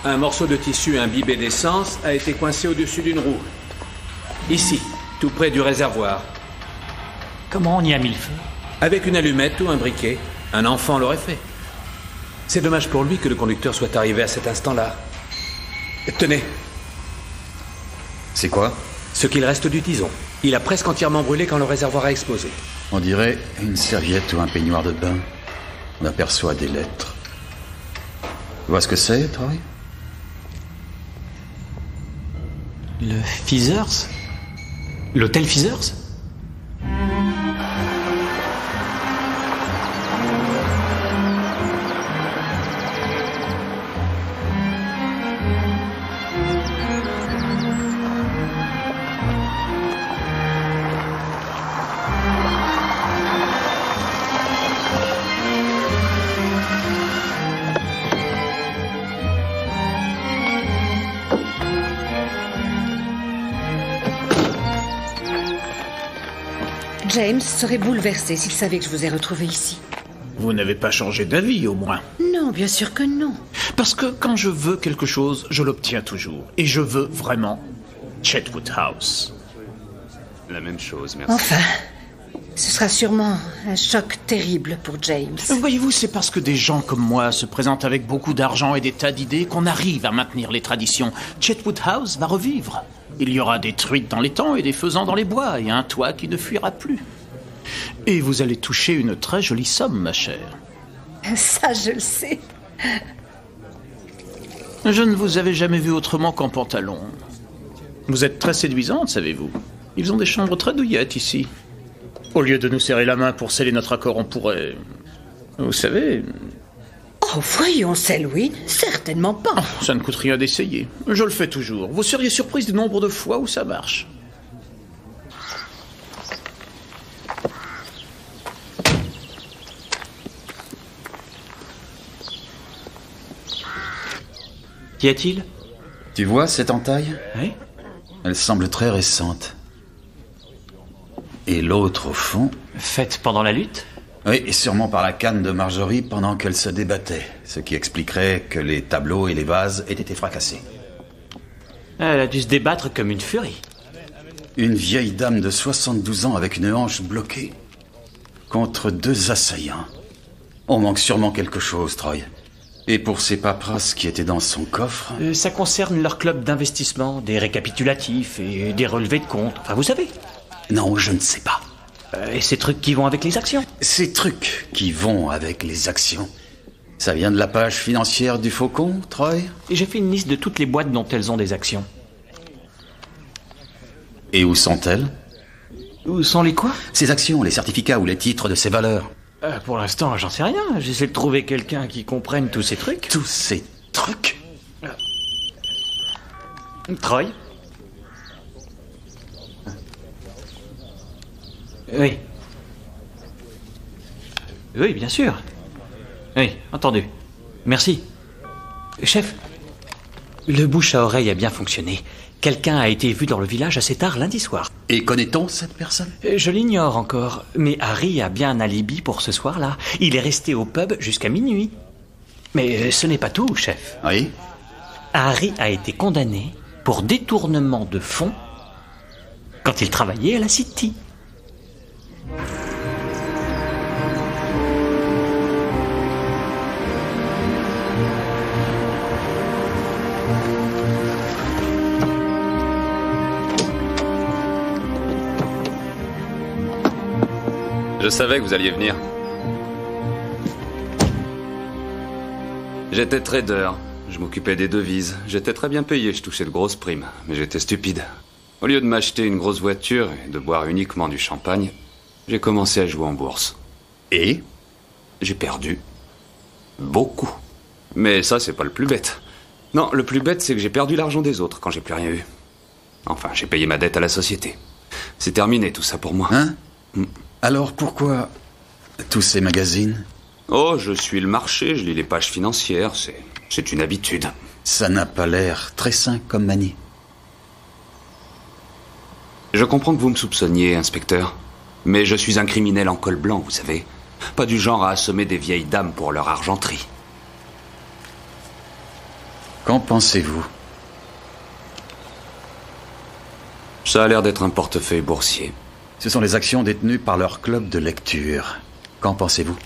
Un morceau de tissu imbibé d'essence a été coincé au-dessus d'une roue. Ici, tout près du réservoir. Comment on y a mis le feu? Avec une allumette ou un briquet. Un enfant l'aurait fait. C'est dommage pour lui que le conducteur soit arrivé à cet instant-là. Tenez. C'est quoi? Ce qu'il reste du tison. Il a presque entièrement brûlé quand le réservoir a explosé. On dirait une serviette ou un peignoir de bain. On aperçoit des lettres. Tu vois ce que c'est, Troy? Le Feathers? L'hôtel Feathers? James serait bouleversé s'il savait que je vous ai retrouvé ici. Vous n'avez pas changé d'avis, au moins. Non, bien sûr que non. Parce que quand je veux quelque chose, je l'obtiens toujours. Et je veux vraiment Chetwood House. La même chose, merci. Enfin, ce sera sûrement un choc terrible pour James. Voyez-vous, c'est parce que des gens comme moi se présentent avec beaucoup d'argent et des tas d'idées qu'on arrive à maintenir les traditions. Chetwood House va revivre. Il y aura des truites dans les temps et des faisans dans les bois et un toit qui ne fuira plus. Et vous allez toucher une très jolie somme, ma chère. Ça, je le sais. Je ne vous avais jamais vu autrement qu'en pantalon. Vous êtes très séduisante, savez-vous. Ils ont des chambres très douillettes ici. Au lieu de nous serrer la main pour sceller notre accord, on pourrait... Vous savez... Oh, voyons, Selwyn, certainement pas. Oh, ça ne coûte rien d'essayer. Je le fais toujours. Vous seriez surprise du nombre de fois où ça marche. Qu'y a-t-il? Tu vois cette entaille? Oui. Elle semble très récente. Et l'autre, au fond... Faite pendant la lutte? Oui, et sûrement par la canne de Marjorie pendant qu'elle se débattait. Ce qui expliquerait que les tableaux et les vases aient été fracassés. Elle a dû se débattre comme une furie. Une vieille dame de 72 ans avec une hanche bloquée contre 2 assaillants. On manque sûrement quelque chose, Troy. Et pour ces paperasses qui étaient dans son coffre... Ça concerne leur club d'investissement, des récapitulatifs et des relevés de comptes. Enfin, vous savez. Non, je ne sais pas. Et ces trucs qui vont avec les actions? Ces trucs qui vont avec les actions. Ça vient de la page financière du Faucon, Troy? Et j'ai fait une liste de toutes les boîtes dont elles ont des actions. Et où sont-elles? Où sont les quoi? Ces actions, les certificats ou les titres de ces valeurs. Pour l'instant, j'en sais rien. J'essaie de trouver quelqu'un qui comprenne tous ces trucs. Tous ces trucs? Troy? Oui. Oui, bien sûr. Oui, entendu. Merci. Chef, le bouche à oreille a bien fonctionné. Quelqu'un a été vu dans le village assez tard lundi soir. Et connaît-on cette personne? Je l'ignore encore, mais Harry a bien un alibi pour ce soir-là. Il est resté au pub jusqu'à minuit. Mais ce n'est pas tout, chef. Oui? Harry a été condamné pour détournement de fonds quand il travaillait à la City. Je savais que vous alliez venir. J'étais trader. Je m'occupais des devises. J'étais très bien payé, je touchais de grosses primes. Mais j'étais stupide. Au lieu de m'acheter une grosse voiture et de boire uniquement du champagne, j'ai commencé à jouer en bourse. Et? J'ai perdu. Beaucoup. Mais ça, c'est pas le plus bête. Non, le plus bête, c'est que j'ai perdu l'argent des autres quand j'ai plus rien eu. Enfin, j'ai payé ma dette à la société. C'est terminé tout ça pour moi. Hein? Alors pourquoi tous ces magazines? Oh, je suis le marché, je lis les pages financières, c'est une habitude. Ça n'a pas l'air très sain comme manie. Je comprends que vous me soupçonniez, inspecteur. Mais je suis un criminel en col blanc, vous savez. Pas du genre à assommer des vieilles dames pour leur argenterie. Qu'en pensez-vous? Ça a l'air d'être un portefeuille boursier. Ce sont les actions détenues par leur club de lecture. Qu'en pensez-vous?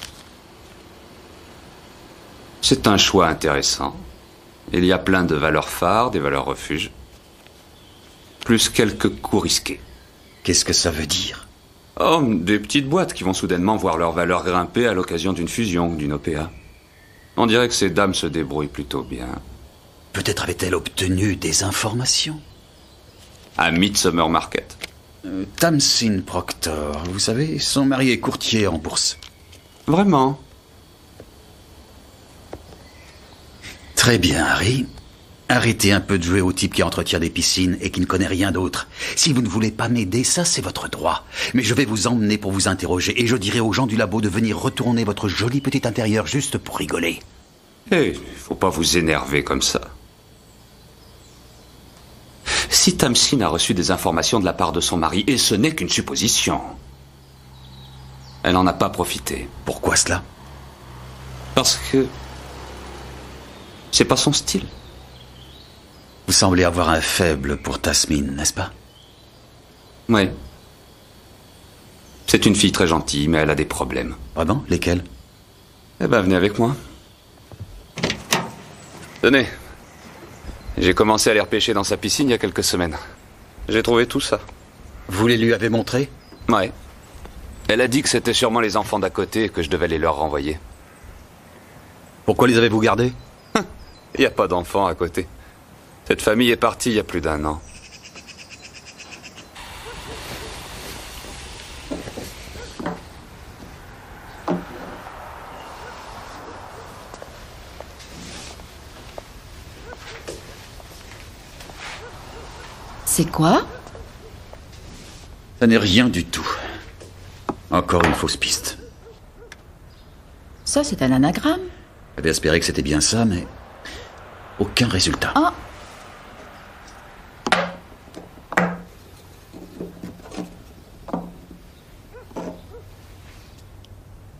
C'est un choix intéressant. Il y a plein de valeurs phares, des valeurs refuges. Plus quelques coups risqués. Qu'est-ce que ça veut dire? Oh, des petites boîtes qui vont soudainement voir leur valeur grimper à l'occasion d'une fusion, d'une OPA. On dirait que ces dames se débrouillent plutôt bien. Peut-être avait-elle obtenu des informations? À Midsummer Market. Tamsin Proctor, vous savez, son mari est courtier en bourse. Vraiment? Très bien, Harry. Arrêtez un peu de jouer au type qui entretient des piscines et qui ne connaît rien d'autre. Si vous ne voulez pas m'aider, ça c'est votre droit. Mais je vais vous emmener pour vous interroger et je dirai aux gens du labo de venir retourner votre joli petit intérieur juste pour rigoler. Eh, faut pas vous énerver comme ça. Si Tamsin a reçu des informations de la part de son mari, et ce n'est qu'une supposition, elle n'en a pas profité. Pourquoi cela? Parce que c'est pas son style. Vous semblez avoir un faible pour Tasmin, n'est-ce pas? Oui. C'est une fille très gentille, mais elle a des problèmes. Vraiment? Lesquels? Eh ben, venez avec moi. Tenez. J'ai commencé à aller repêcher dans sa piscine il y a quelques semaines. J'ai trouvé tout ça. Vous les lui avez montrés? Ouais. Elle a dit que c'était sûrement les enfants d'à côté et que je devais les leur renvoyer. Pourquoi les avez-vous gardés? Il n'y a pas d'enfants à côté. Cette famille est partie il y a plus d'1 an. C'est quoi? Ça n'est rien du tout. Encore une fausse piste. Ça, c'est un anagramme. J'avais espéré que c'était bien ça, mais aucun résultat. Oh.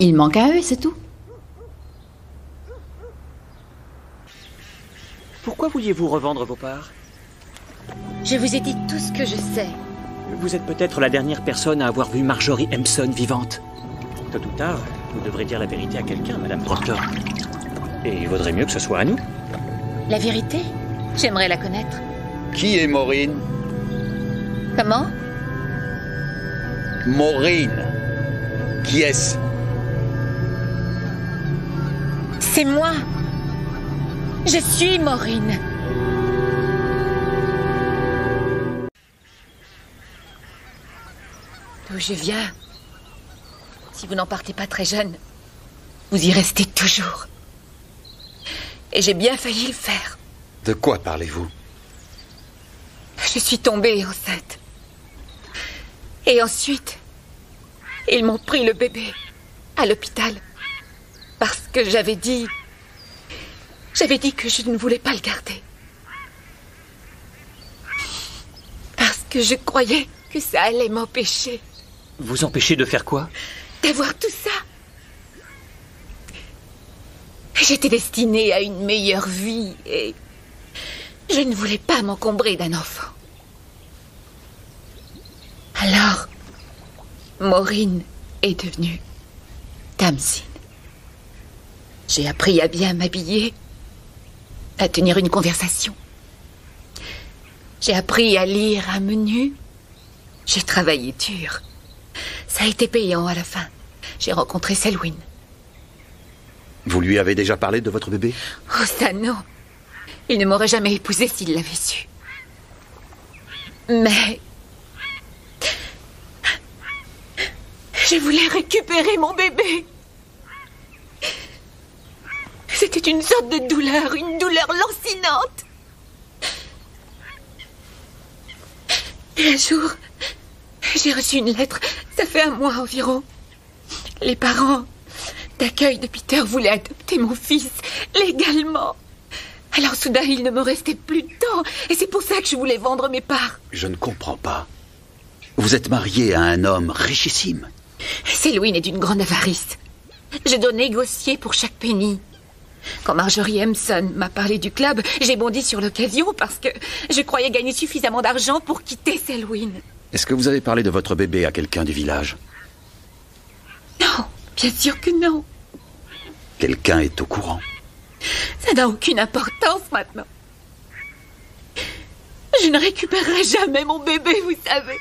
Il manque à eux, c'est tout. Pourquoi vouliez-vous revendre vos parts? Je vous ai dit tout ce que je sais. Vous êtes peut-être la dernière personne à avoir vu Marjorie Empson vivante. Tôt ou tard, vous devrez dire la vérité à quelqu'un, Madame Proctor. Et il vaudrait mieux que ce soit à nous. La vérité? J'aimerais la connaître. Qui est Maureen? Comment? Maureen. Qui est-ce? C'est moi. Je suis Maureen. D'où je viens. Si vous n'en partez pas très jeune, vous y restez toujours. Et j'ai bien failli le faire. De quoi parlez-vous? Je suis tombée enceinte. Et ensuite, ils m'ont pris le bébé à l'hôpital. Parce que j'avais dit que je ne voulais pas le garder. Parce que je croyais que ça allait m'empêcher. Vous empêcher de faire quoi? D'avoir tout ça. J'étais destinée à une meilleure vie et je ne voulais pas m'encombrer d'un enfant. Alors, Maureen est devenue Tamsin. J'ai appris à bien m'habiller, à tenir une conversation. J'ai appris à lire un menu. J'ai travaillé dur. Ça a été payant à la fin. J'ai rencontré Selwyn. Vous lui avez déjà parlé de votre bébé? Oh, ça non. Il ne m'aurait jamais épousée s'il l'avait su. Mais je voulais récupérer mon bébé. C'était une sorte de douleur, une douleur lancinante. Et un jour, j'ai reçu une lettre, ça fait un mois environ. Les parents d'accueil de Peter voulaient adopter mon fils, légalement. Alors soudain, il ne me restait plus de temps, et c'est pour ça que je voulais vendre mes parts. Je ne comprends pas. Vous êtes marié à un homme richissime. Selwyn est d'une grande avarice. Je dois négocier pour chaque penny. Quand Marjorie Empson m'a parlé du club, j'ai bondi sur l'occasion parce que je croyais gagner suffisamment d'argent pour quitter Selwyn. Est-ce que vous avez parlé de votre bébé à quelqu'un du village? Non, bien sûr que non. Quelqu'un est au courant. Ça n'a aucune importance maintenant. Je ne récupérerai jamais mon bébé, vous savez.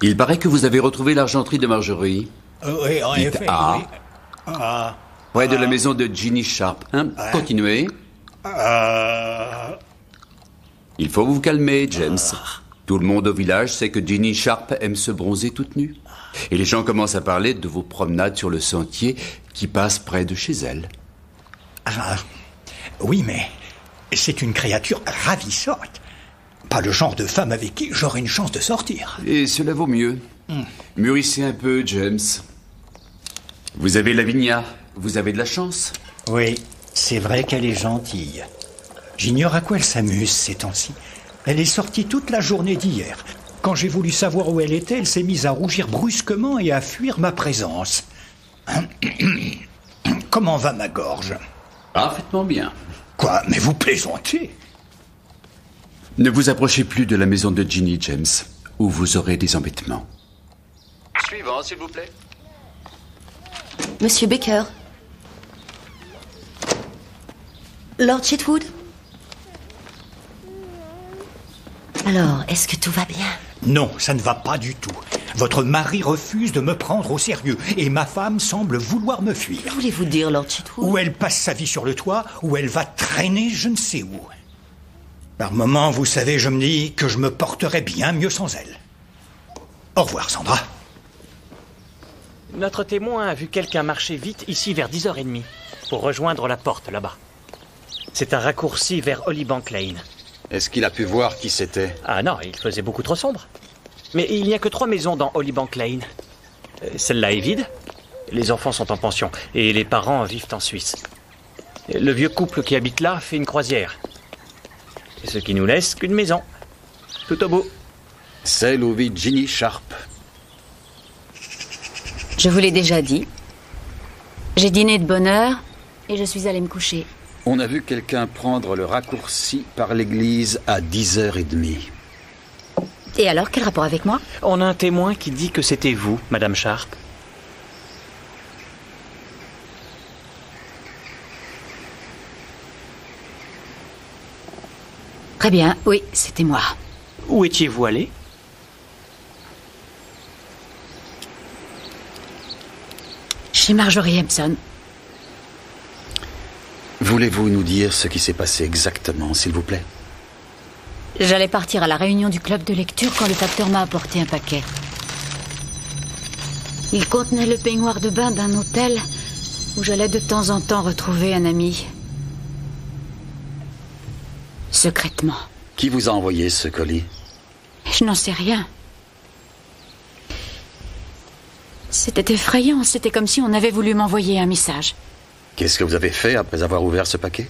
Il paraît que vous avez retrouvé l'argenterie de Marjorie. Oui, en Dites effet. A. Oui. Près de la maison de Ginny Sharp. Hein? Continuez. Il faut vous calmer, James. Tout le monde au village sait que Ginny Sharp aime se bronzer toute nue. Et les gens commencent à parler de vos promenades sur le sentier qui passe près de chez elle. Oui, mais c'est une créature ravissante. Pas le genre de femme avec qui j'aurais une chance de sortir. Et cela vaut mieux. Mûrissez un peu, James. Vous avez Lavinia. Vous avez de la chance. Oui, c'est vrai qu'elle est gentille. J'ignore à quoi elle s'amuse ces temps-ci. Elle est sortie toute la journée d'hier. Quand j'ai voulu savoir où elle était, elle s'est mise à rougir brusquement et à fuir ma présence. Comment va ma gorge? Parfaitement bien. Quoi? Mais vous plaisantez? Ne vous approchez plus de la maison de Ginny, James, ou vous aurez des embêtements. Suivant, s'il vous plaît. Monsieur Baker. Lord Chetwood. Alors, est-ce que tout va bien? Non, ça ne va pas du tout. Votre mari refuse de me prendre au sérieux et ma femme semble vouloir me fuir. Que voulez-vous dire, Lord Chetwood? Ou elle passe sa vie sur le toit, ou elle va traîner je ne sais où. Par moments, vous savez, je me dis que je me porterais bien mieux sans elle. Au revoir, Sandra. Notre témoin a vu quelqu'un marcher vite ici vers 10h30 pour rejoindre la porte là-bas. C'est un raccourci vers Hollybank Lane. Est-ce qu'il a pu voir qui c'était? Ah non, il faisait beaucoup trop sombre. Mais il n'y a que 3 maisons dans Hollybank Lane. Celle-là est vide, les enfants sont en pension et les parents vivent en Suisse. Le vieux couple qui habite là fait une croisière. Ce qui nous laisse qu'une maison, tout au bout. Celle où vit Ginny Sharp. Je vous l'ai déjà dit. J'ai dîné de bonne heure et je suis allée me coucher. On a vu quelqu'un prendre le raccourci par l'église à 10h30. Et alors, quel rapport avec moi? On a un témoin qui dit que c'était vous, Madame Sharp. Très bien, oui, c'était moi. Où étiez-vous allé? Chez Marjorie Empson. Voulez-vous nous dire ce qui s'est passé exactement, s'il vous plaît? J'allais partir à la réunion du club de lecture quand le facteur m'a apporté un paquet. Il contenait le peignoir de bain d'un hôtel où j'allais de temps en temps retrouver un ami. Secrètement. Qui vous a envoyé ce colis? Je n'en sais rien. C'était effrayant, c'était comme si on avait voulu m'envoyer un message. Qu'est-ce que vous avez fait après avoir ouvert ce paquet?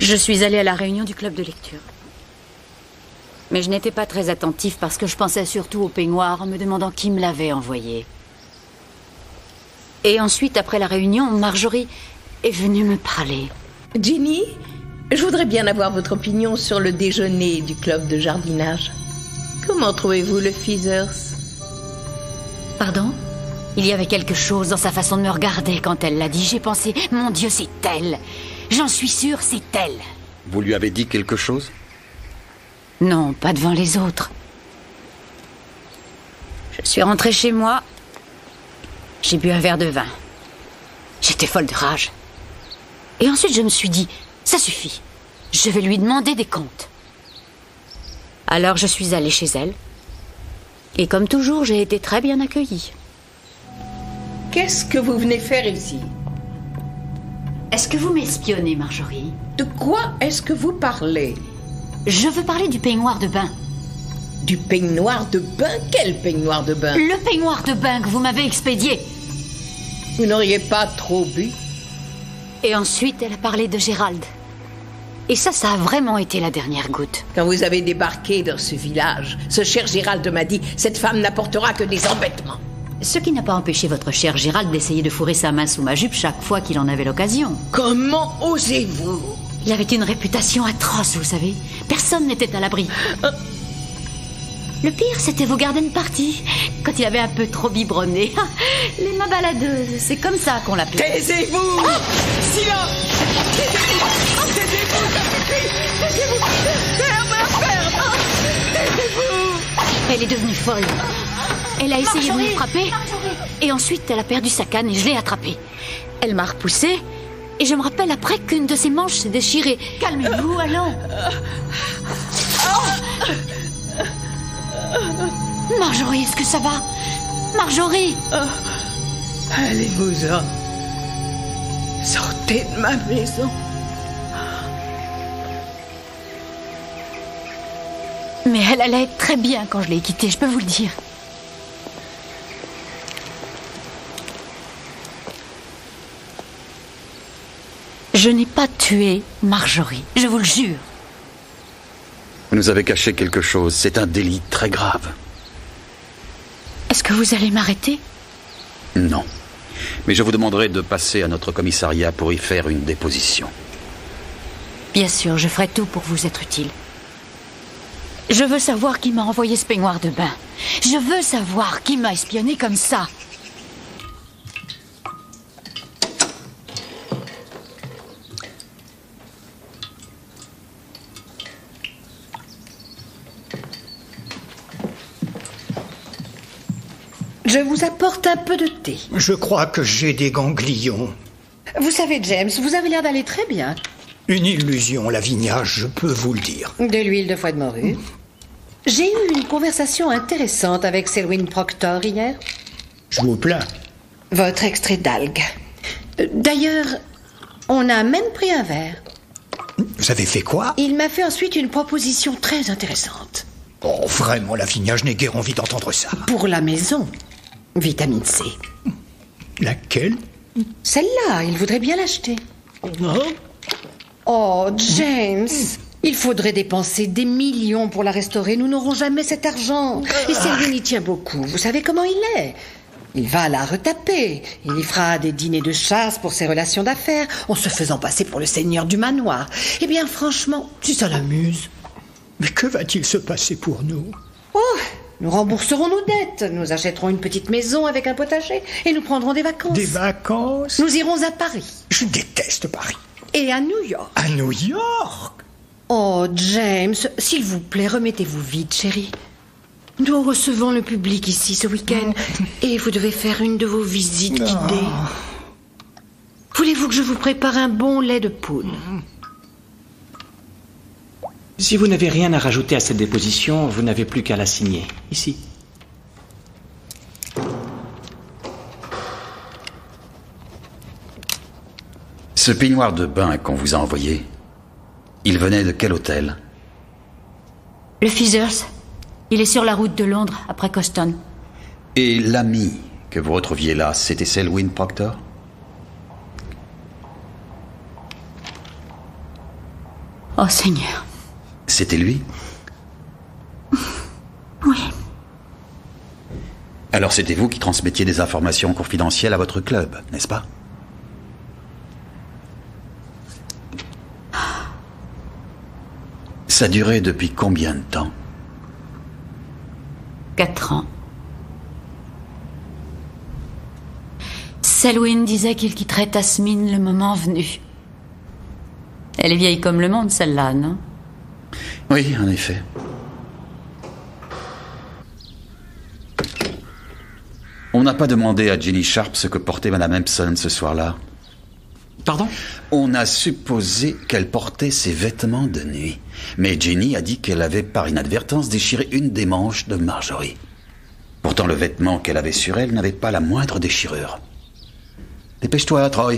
Je suis allée à la réunion du club de lecture. Mais je n'étais pas très attentif parce que je pensais surtout au peignoir en me demandant qui me l'avait envoyé. Et ensuite, après la réunion, Marjorie est venue me parler. Ginny, je voudrais bien avoir votre opinion sur le déjeuner du club de jardinage. Comment trouvez-vous le Feathers? Pardon? Il y avait quelque chose dans sa façon de me regarder quand elle l'a dit. J'ai pensé, mon Dieu, c'est elle. J'en suis sûre, c'est elle. Vous lui avez dit quelque chose? Non, pas devant les autres. Je suis rentrée chez moi. J'ai bu un verre de vin. J'étais folle de rage. Et ensuite, je me suis dit, ça suffit. Je vais lui demander des comptes. Alors, je suis allée chez elle. Et comme toujours, j'ai été très bien accueillie. Qu'est-ce que vous venez faire ici? Est-ce que vous m'espionnez, Marjorie? De quoi est-ce que vous parlez? Je veux parler du peignoir de bain. Du peignoir de bain? Quel peignoir de bain? Le peignoir de bain que vous m'avez expédié. Vous n'auriez pas trop bu? Et ensuite, elle a parlé de Gérald. Et ça a vraiment été la dernière goutte. Quand vous avez débarqué dans ce village, ce cher Gérald m'a dit « Cette femme n'apportera que des embêtements ». Ce qui n'a pas empêché votre cher Gérald d'essayer de fourrer sa main sous ma jupe chaque fois qu'il en avait l'occasion. Comment osez-vous? Il avait une réputation atroce, vous savez. Personne n'était à l'abri. Le pire, c'était vos garden parties, quand il avait un peu trop biberonné. Les mains baladeuses, c'est comme ça qu'on l'appelait. Taisez-vous! Silence! Taisez-vous! Taisez-vous! Taisez-vous! Elle est devenue folle. Elle a essayé de me frapper, et ensuite elle a perdu sa canne et je l'ai attrapée. Elle m'a repoussée, et je me rappelle après qu'une de ses manches s'est déchirée. Calmez-vous, allons. Marjorie, est-ce que ça va? Marjorie! Allez-vous-en. Sortez de ma maison. Mais elle allait être très bien quand je l'ai quittée, je peux vous le dire. Je n'ai pas tué Marjorie, je vous le jure. Vous nous avez caché quelque chose. C'est un délit très grave. Est-ce que vous allez m'arrêter? Non. Mais je vous demanderai de passer à notre commissariat pour y faire une déposition. Bien sûr, je ferai tout pour vous être utile. Je veux savoir qui m'a envoyé ce peignoir de bain. Je veux savoir qui m'a espionné comme ça. Je vous apporte un peu de thé. Je crois que j'ai des ganglions. Vous savez, James, vous avez l'air d'aller très bien. Une illusion, Lavinia, je peux vous le dire. De l'huile de foie de morue. J'ai eu une conversation intéressante avec Selwyn Proctor hier. Je vous plains. Votre extrait d'algue. D'ailleurs, on a même pris un verre. Vous avez fait quoi? Il m'a fait ensuite une proposition très intéressante. Oh, vraiment, Lavinia, je n'ai guère envie d'entendre ça. Pour la maison. Vitamine C. Laquelle? Celle-là, il voudrait bien l'acheter. Oh, James, Il faudrait dépenser des millions pour la restaurer. Nous n'aurons jamais cet argent. Et Selwyn y tient beaucoup. Vous savez comment il est. Il va la retaper. Il y fera des dîners de chasse pour ses relations d'affaires, en se faisant passer pour le seigneur du manoir. Eh bien, franchement, si ça l'amuse. Mais que va-t-il se passer pour nous? Oh, nous rembourserons nos dettes. Nous achèterons une petite maison avec un potager et nous prendrons des vacances. Des vacances? Nous irons à Paris. Je déteste Paris. Et à New York. À New York? Oh, James, s'il vous plaît, remettez-vous vite, chérie. Nous recevons le public ici ce week-end et vous devez faire une de vos visites guidées. Voulez-vous que je vous prépare un bon lait de poule? Si vous n'avez rien à rajouter à cette déposition, vous n'avez plus qu'à la signer. Ici. Ce peignoir de bain qu'on vous a envoyé, il venait de quel hôtel? Le Feathers. Il est sur la route de Londres, après Coston. Et l'ami que vous retrouviez là, c'était Selwyn Proctor? Oh Seigneur. C'était lui? Oui. Alors c'était vous qui transmettiez des informations confidentielles à votre club, n'est-ce pas? Ça durait depuis combien de temps? 4 ans. Selwyn disait qu'il quitterait Tasmin le moment venu. Elle est vieille comme le monde, celle-là, non? Oui, en effet. On n'a pas demandé à Ginny Sharp ce que portait Madame Empson ce soir-là. Pardon? On a supposé qu'elle portait ses vêtements de nuit. Mais Ginny a dit qu'elle avait par inadvertance déchiré une des manches de Marjorie. Pourtant, le vêtement qu'elle avait sur elle n'avait pas la moindre déchirure. Dépêche-toi, Troy.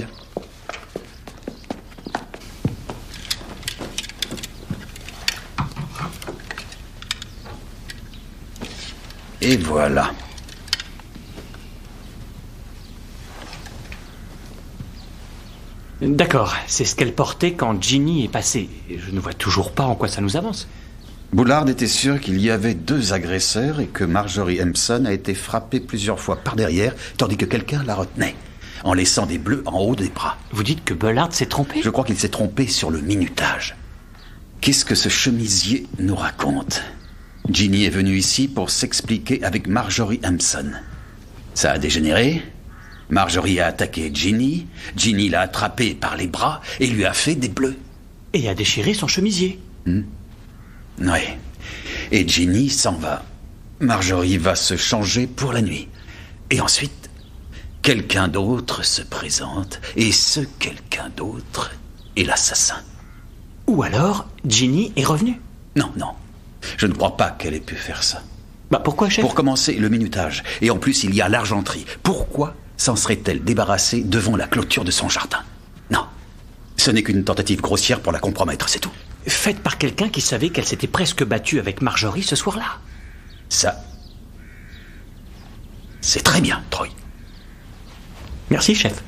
Et voilà. D'accord, c'est ce qu'elle portait quand Ginny est passée. Je ne vois toujours pas en quoi ça nous avance. Bullard était sûr qu'il y avait 2 agresseurs et que Marjorie Empson a été frappée plusieurs fois par derrière, tandis que quelqu'un la retenait, en laissant des bleus en haut des bras. Vous dites que Bullard s'est trompé? Je crois qu'il s'est trompé sur le minutage. Qu'est-ce que ce chemisier nous raconte? Ginny est venue ici pour s'expliquer avec Marjorie Empson. Ça a dégénéré. Marjorie a attaqué Ginny. Ginny l'a attrapé par les bras et lui a fait des bleus. Et a déchiré son chemisier. Oui. Et Ginny s'en va. Marjorie va se changer pour la nuit. Et ensuite, quelqu'un d'autre se présente. Et ce quelqu'un d'autre est l'assassin. Ou alors, Ginny est revenue. Non, non. Je ne crois pas qu'elle ait pu faire ça. Bah pourquoi, chef? Pour commencer, le minutage. Et en plus, il y a l'argenterie. Pourquoi s'en serait-elle débarrassée devant la clôture de son jardin? Non. Ce n'est qu'une tentative grossière pour la compromettre, c'est tout. Faite par quelqu'un qui savait qu'elle s'était presque battue avec Marjorie ce soir-là. Ça, c'est très bien, Troy. Merci, chef.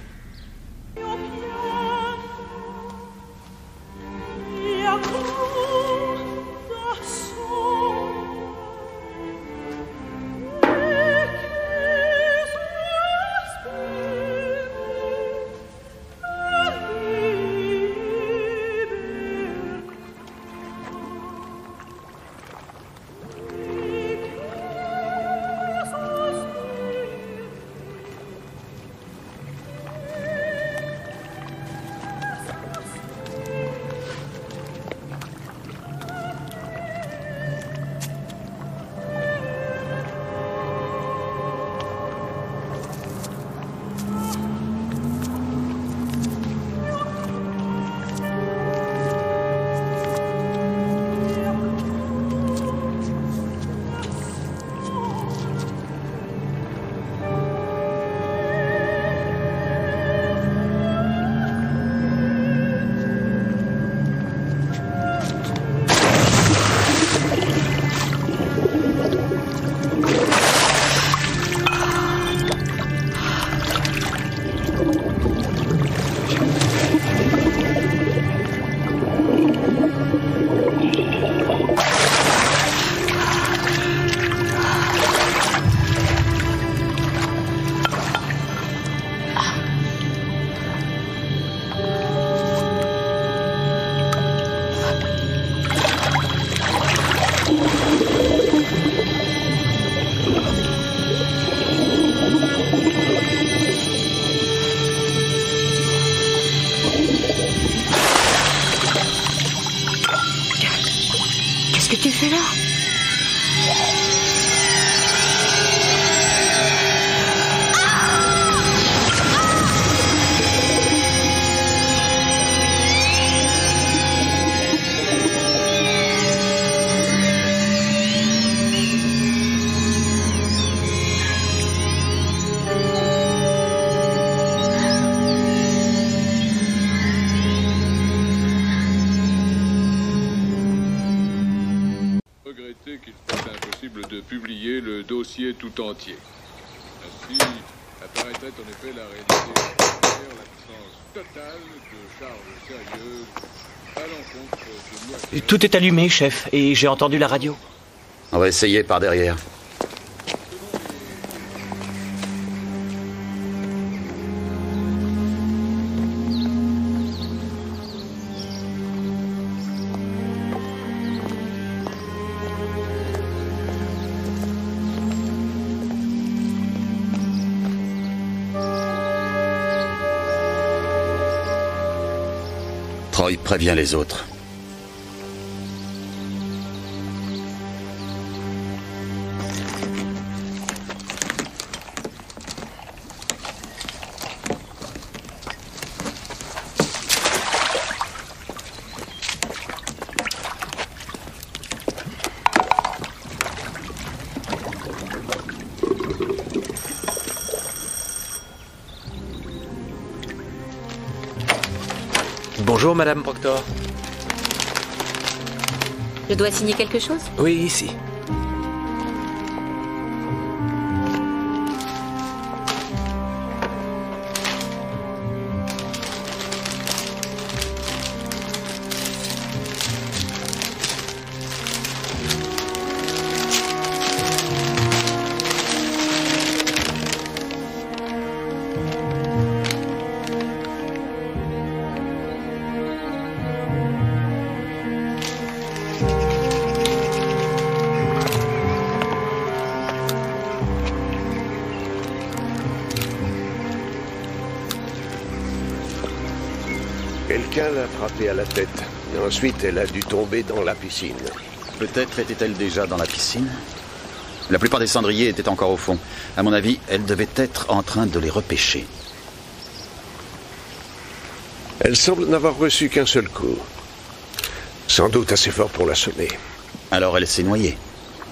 dossier tout entier. Ainsi, apparaîtrait en effet la réalité entière, l'absence totale de charges sérieuses à l'encontre de lui. Tout est allumé, chef, et j'ai entendu la radio. On va essayer par derrière. Troy prévient les autres. Bonjour, Madame Proctor. Je dois signer quelque chose? Oui, ici. Quelqu'un l'a frappée à la tête. Et ensuite, elle a dû tomber dans la piscine. Peut-être était-elle déjà dans la piscine? La plupart des cendriers étaient encore au fond. À mon avis, elle devait être en train de les repêcher. Elle semble n'avoir reçu qu'un seul coup. Sans doute assez fort pour l'assommer. Alors elle s'est noyée.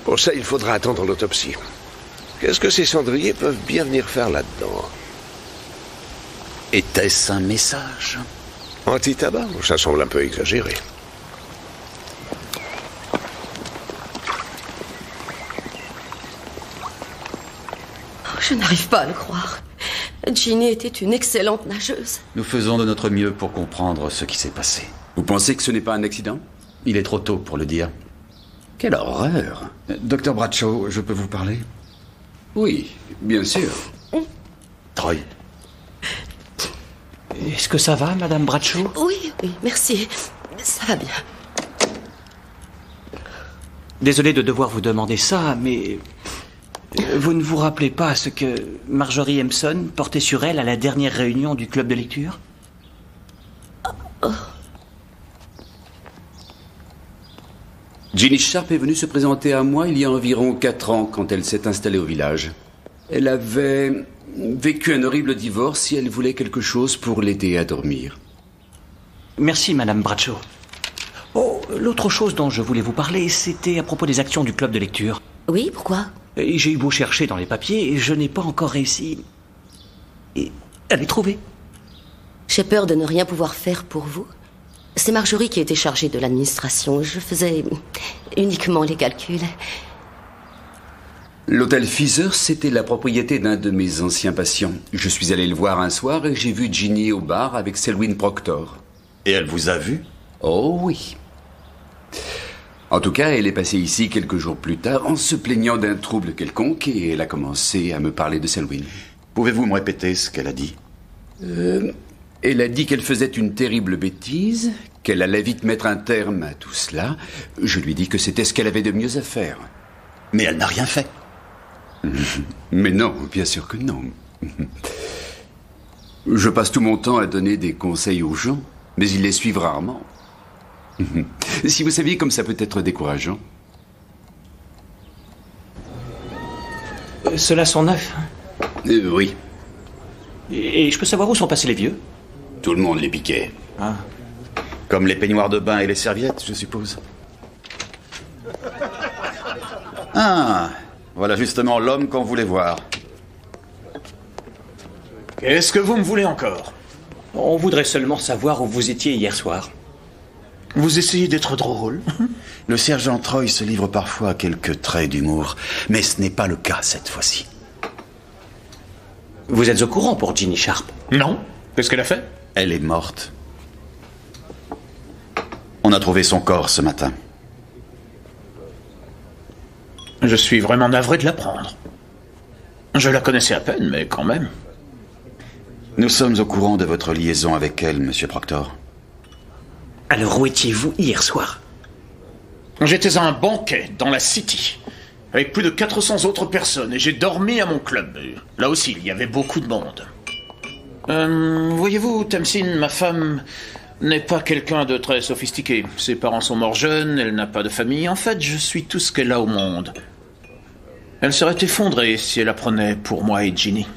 Pour ça, il faudra attendre l'autopsie. Qu'est-ce que ces cendriers peuvent bien venir faire là-dedans? Était-ce un message? Anti-tabac? Ça semble un peu exagéré. Je n'arrive pas à le croire. Ginny était une excellente nageuse. Nous faisons de notre mieux pour comprendre ce qui s'est passé. Vous pensez que ce n'est pas un accident? Il est trop tôt pour le dire. Quelle horreur! Docteur Bradshaw, je peux vous parler? Oui, bien sûr. Troy. Est-ce que ça va, Madame Bradshaw? Oui, oui, merci. Ça va bien. Désolé de devoir vous demander ça, mais... Vous ne vous rappelez pas ce que Marjorie Empson portait sur elle à la dernière réunion du club de lecture? Ginny Sharp est venue se présenter à moi il y a environ 4 ans quand elle s'est installée au village. Elle avait vécu un horrible divorce et elle voulait quelque chose pour l'aider à dormir. Merci, Madame Bradshaw. Oh, l'autre chose dont je voulais vous parler, c'était à propos des actions du club de lecture. Oui, pourquoi? J'ai eu beau chercher dans les papiers et je n'ai pas encore réussi à les trouver. J'ai peur de ne rien pouvoir faire pour vous. C'est Marjorie qui était chargée de l'administration. Je faisais uniquement les calculs. L'hôtel Feather, c'était la propriété d'un de mes anciens patients. Je suis allé le voir un soir et j'ai vu Ginny au bar avec Selwyn Proctor. Et elle vous a vu? Oh oui. En tout cas, elle est passée ici quelques jours plus tard en se plaignant d'un trouble quelconque et elle a commencé à me parler de Selwyn. Pouvez-vous me répéter ce qu'elle a dit? Elle a dit qu'elle faisait une terrible bêtise, qu'elle allait vite mettre un terme à tout cela. Je lui ai dit que c'était ce qu'elle avait de mieux à faire. Mais elle n'a rien fait. Mais non, bien sûr que non. Je passe tout mon temps à donner des conseils aux gens, mais ils les suivent rarement. Si vous saviez comme ça peut être décourageant. Ceux-là sont neufs. Oui. Et je peux savoir où sont passés les vieux? Tout le monde les piquait. Ah. Comme les peignoirs de bain et les serviettes, je suppose. Ah, voilà justement l'homme qu'on voulait voir. Qu'est-ce que vous me voulez encore? On voudrait seulement savoir où vous étiez hier soir. Vous essayez d'être drôle. Le sergent Troy se livre parfois à quelques traits d'humour, mais ce n'est pas le cas cette fois-ci. Vous êtes au courant pour Ginny Sharp? Non. Qu'est-ce qu'elle a fait? Elle est morte. On a trouvé son corps ce matin. Je suis vraiment navré de l'apprendre. Je la connaissais à peine, mais quand même. Nous sommes au courant de votre liaison avec elle, monsieur Proctor. Alors où étiez-vous hier soir? J'étais à un banquet dans la City, avec plus de 400 autres personnes, et j'ai dormi à mon club. Là aussi, il y avait beaucoup de monde. Voyez-vous, Tamsin, ma femme n'est pas quelqu'un de très sophistiqué. Ses parents sont morts jeunes, elle n'a pas de famille. En fait, je suis tout ce qu'elle a au monde. Elle serait effondrée si elle apprenait pour moi et Ginny.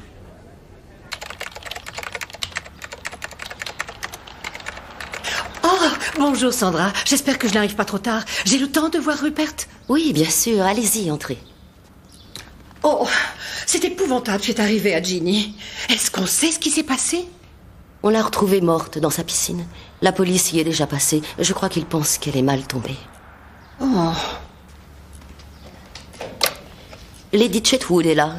Bonjour Sandra, j'espère que je n'arrive pas trop tard. J'ai le temps de voir Rupert? Oui, bien sûr, allez-y, entrez. Oh, c'est épouvantable ce qui est arrivé à Ginny. Est-ce qu'on sait ce qui s'est passé? On l'a retrouvée morte dans sa piscine. La police y est déjà passée. Je crois qu'ils pensent qu'elle est mal tombée. Oh. Lady Chetwood est là.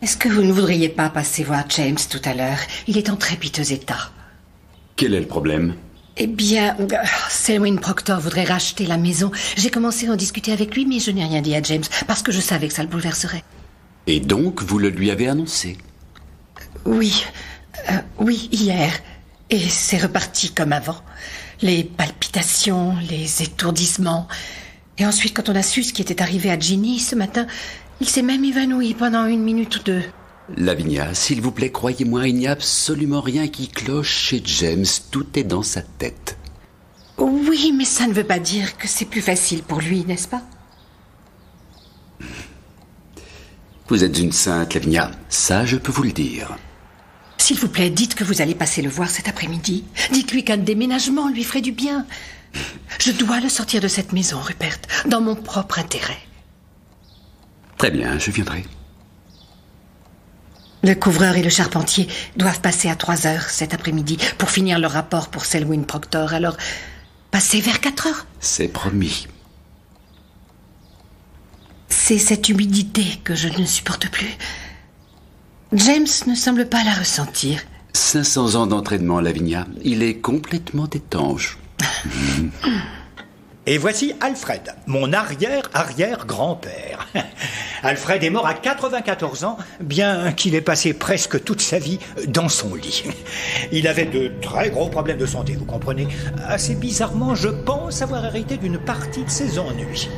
Est-ce que vous ne voudriez pas passer voir James tout à l'heure? Il est en très piteux état. Quel est le problème? Eh bien, Selwyn Proctor voudrait racheter la maison. J'ai commencé à en discuter avec lui, mais je n'ai rien dit à James, parce que je savais que ça le bouleverserait. Et donc, vous le lui avez annoncé? Oui, oui, hier. Et c'est reparti comme avant. Les palpitations, les étourdissements. Et ensuite, quand on a su ce qui était arrivé à Ginny ce matin, il s'est même évanoui pendant 1 minute ou 2. Lavinia, s'il vous plaît, croyez-moi, il n'y a absolument rien qui cloche chez James. Tout est dans sa tête. Oui, mais ça ne veut pas dire que c'est plus facile pour lui, n'est-ce pas? Vous êtes une sainte, Lavinia. Ça, je peux vous le dire. S'il vous plaît, dites que vous allez passer le voir cet après-midi. Dites-lui qu'un déménagement lui ferait du bien. Je dois le sortir de cette maison, Rupert, dans mon propre intérêt. Très bien, je viendrai. Le couvreur et le charpentier doivent passer à 3 heures cet après-midi pour finir leur rapport pour Selwyn Proctor. Alors, passez vers 4 heures. C'est promis. C'est cette humidité que je ne supporte plus. James ne semble pas la ressentir. 500 ans d'entraînement, Lavinia. Il est complètement étanche. Et voici Alfred, mon arrière-arrière-grand-père. Alfred est mort à 94 ans, bien qu'il ait passé presque toute sa vie dans son lit. Il avait de très gros problèmes de santé, vous comprenez. Assez bizarrement, je pense avoir hérité d'une partie de ses ennuis.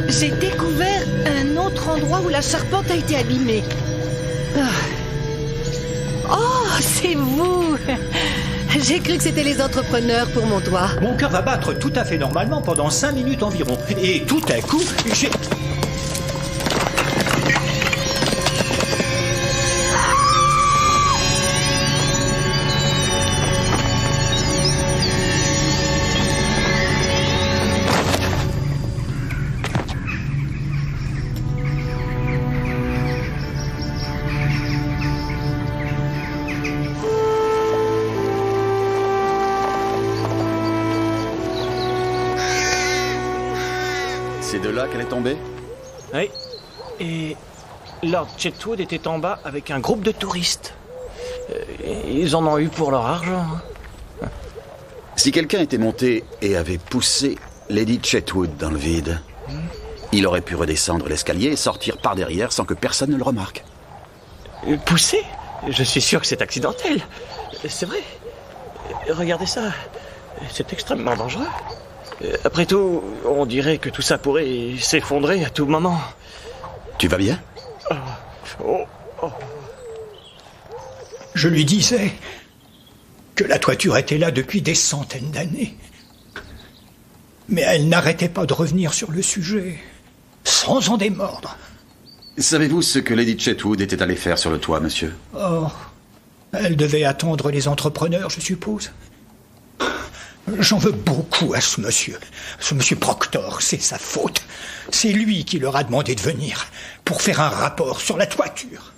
J'ai découvert un autre endroit où la charpente a été abîmée. Oh, c'est vous! J'ai cru que c'était les entrepreneurs pour mon toit. Mon cœur va battre tout à fait normalement pendant 5 minutes environ. Et tout à coup, j'ai... C'est de là qu'elle est tombée? Oui. Et Lord Chetwood était en bas avec un groupe de touristes. Ils en ont eu pour leur argent. Si quelqu'un était monté et avait poussé Lady Chetwood dans le vide, il aurait pu redescendre l'escalier et sortir par derrière sans que personne ne le remarque. Poussé? Je suis sûr que c'est accidentel. C'est vrai. Regardez ça. C'est extrêmement dangereux. Après tout, on dirait que tout ça pourrait s'effondrer à tout moment. Tu vas bien? Je lui disais que la toiture était là depuis des centaines d'années. Mais elle n'arrêtait pas de revenir sur le sujet, sans en démordre. Savez-vous ce que Lady Chetwood était allée faire sur le toit, monsieur? Oh, elle devait attendre les entrepreneurs, je suppose. J'en veux beaucoup à ce monsieur Proctor, c'est sa faute. C'est lui qui leur a demandé de venir pour faire un rapport sur la toiture.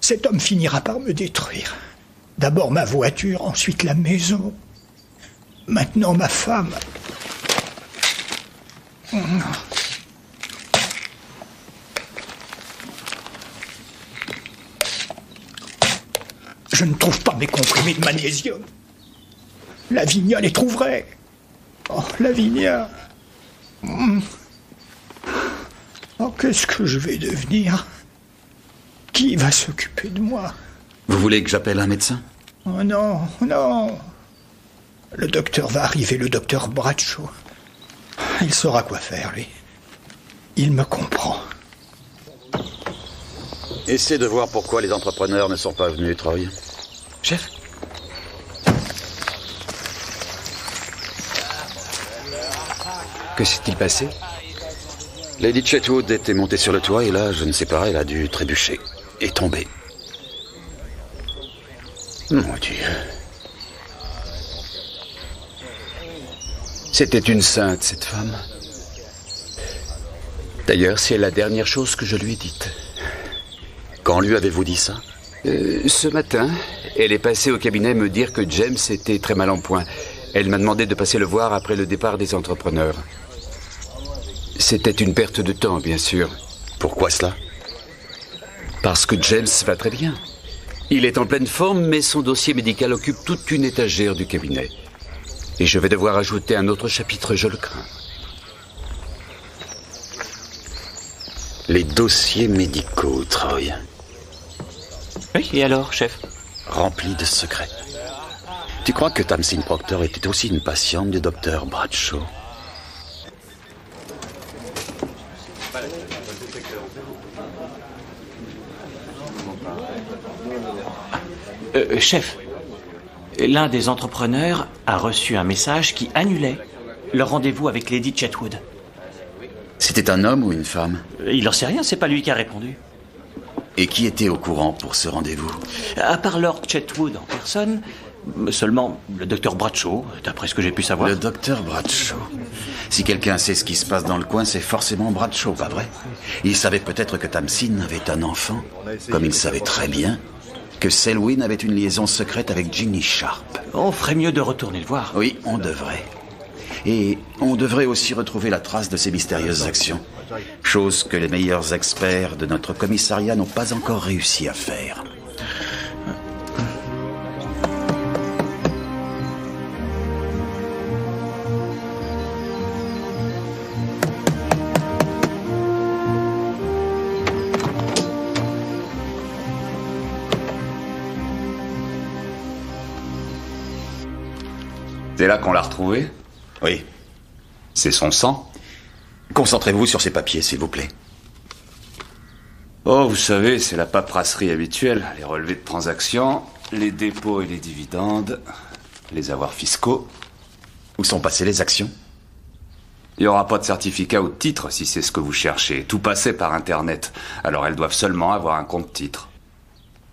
Cet homme finira par me détruire. D'abord ma voiture, ensuite la maison. Maintenant ma femme. Je ne trouve pas mes comprimés de magnésium. Lavinia les trouverait. Oh, Lavinia. Oh, qu'est-ce que je vais devenir? Qui va s'occuper de moi? Vous voulez que j'appelle un médecin? Oh non, non. Le docteur va arriver, le docteur Bradshaw. Il saura quoi faire, lui. Il me comprend. Essayez de voir pourquoi les entrepreneurs ne sont pas venus, Troy. Chef? Que s'est-il passé? Lady Chetwood était montée sur le toit et là, je ne sais pas, elle a dû trébucher et tomber. Mon Dieu. C'était une sainte, cette femme. D'ailleurs, c'est la dernière chose que je lui ai dite. Quand lui avez-vous dit ça? Ce matin, elle est passée au cabinet me dire que James était très mal en point. Elle m'a demandé de passer le voir après le départ des entrepreneurs. C'était une perte de temps, bien sûr. Pourquoi cela? Parce que James va très bien. Il est en pleine forme, mais son dossier médical occupe toute une étagère du cabinet. Et je vais devoir ajouter un autre chapitre, je le crains. Les dossiers médicaux, Troy. Oui, et alors, chef? Remplis de secrets. Tu crois que Tamsin Proctor était aussi une patiente du docteur Bradshaw? Chef, l'un des entrepreneurs a reçu un message qui annulait le rendez-vous avec Lady Chetwood. C'était un homme ou une femme? Il n'en sait rien, c'est pas lui qui a répondu. Et qui était au courant pour ce rendez-vous? À part Lord Chetwood en personne, seulement le docteur Bradshaw, d'après ce que j'ai pu savoir. Le docteur Bradshaw. Si quelqu'un sait ce qui se passe dans le coin, c'est forcément Bradshaw, pas vrai? Il savait peut-être que Tamsin avait un enfant, comme il savait très bien que Selwyn avait une liaison secrète avec Ginny Sharp. On ferait mieux de retourner le voir. Oui, on devrait. Et on devrait aussi retrouver la trace de ces mystérieuses actions. Chose que les meilleurs experts de notre commissariat n'ont pas encore réussi à faire. C'est là qu'on l'a retrouvé? Oui. C'est son sang? Concentrez-vous sur ces papiers, s'il vous plaît. Oh, vous savez, c'est la paperasserie habituelle. Les relevés de transactions, les dépôts et les dividendes, les avoirs fiscaux. Où sont passées les actions? Il n'y aura pas de certificat ou de titre si c'est ce que vous cherchez. Tout passait par Internet. Alors elles doivent seulement avoir un compte titre.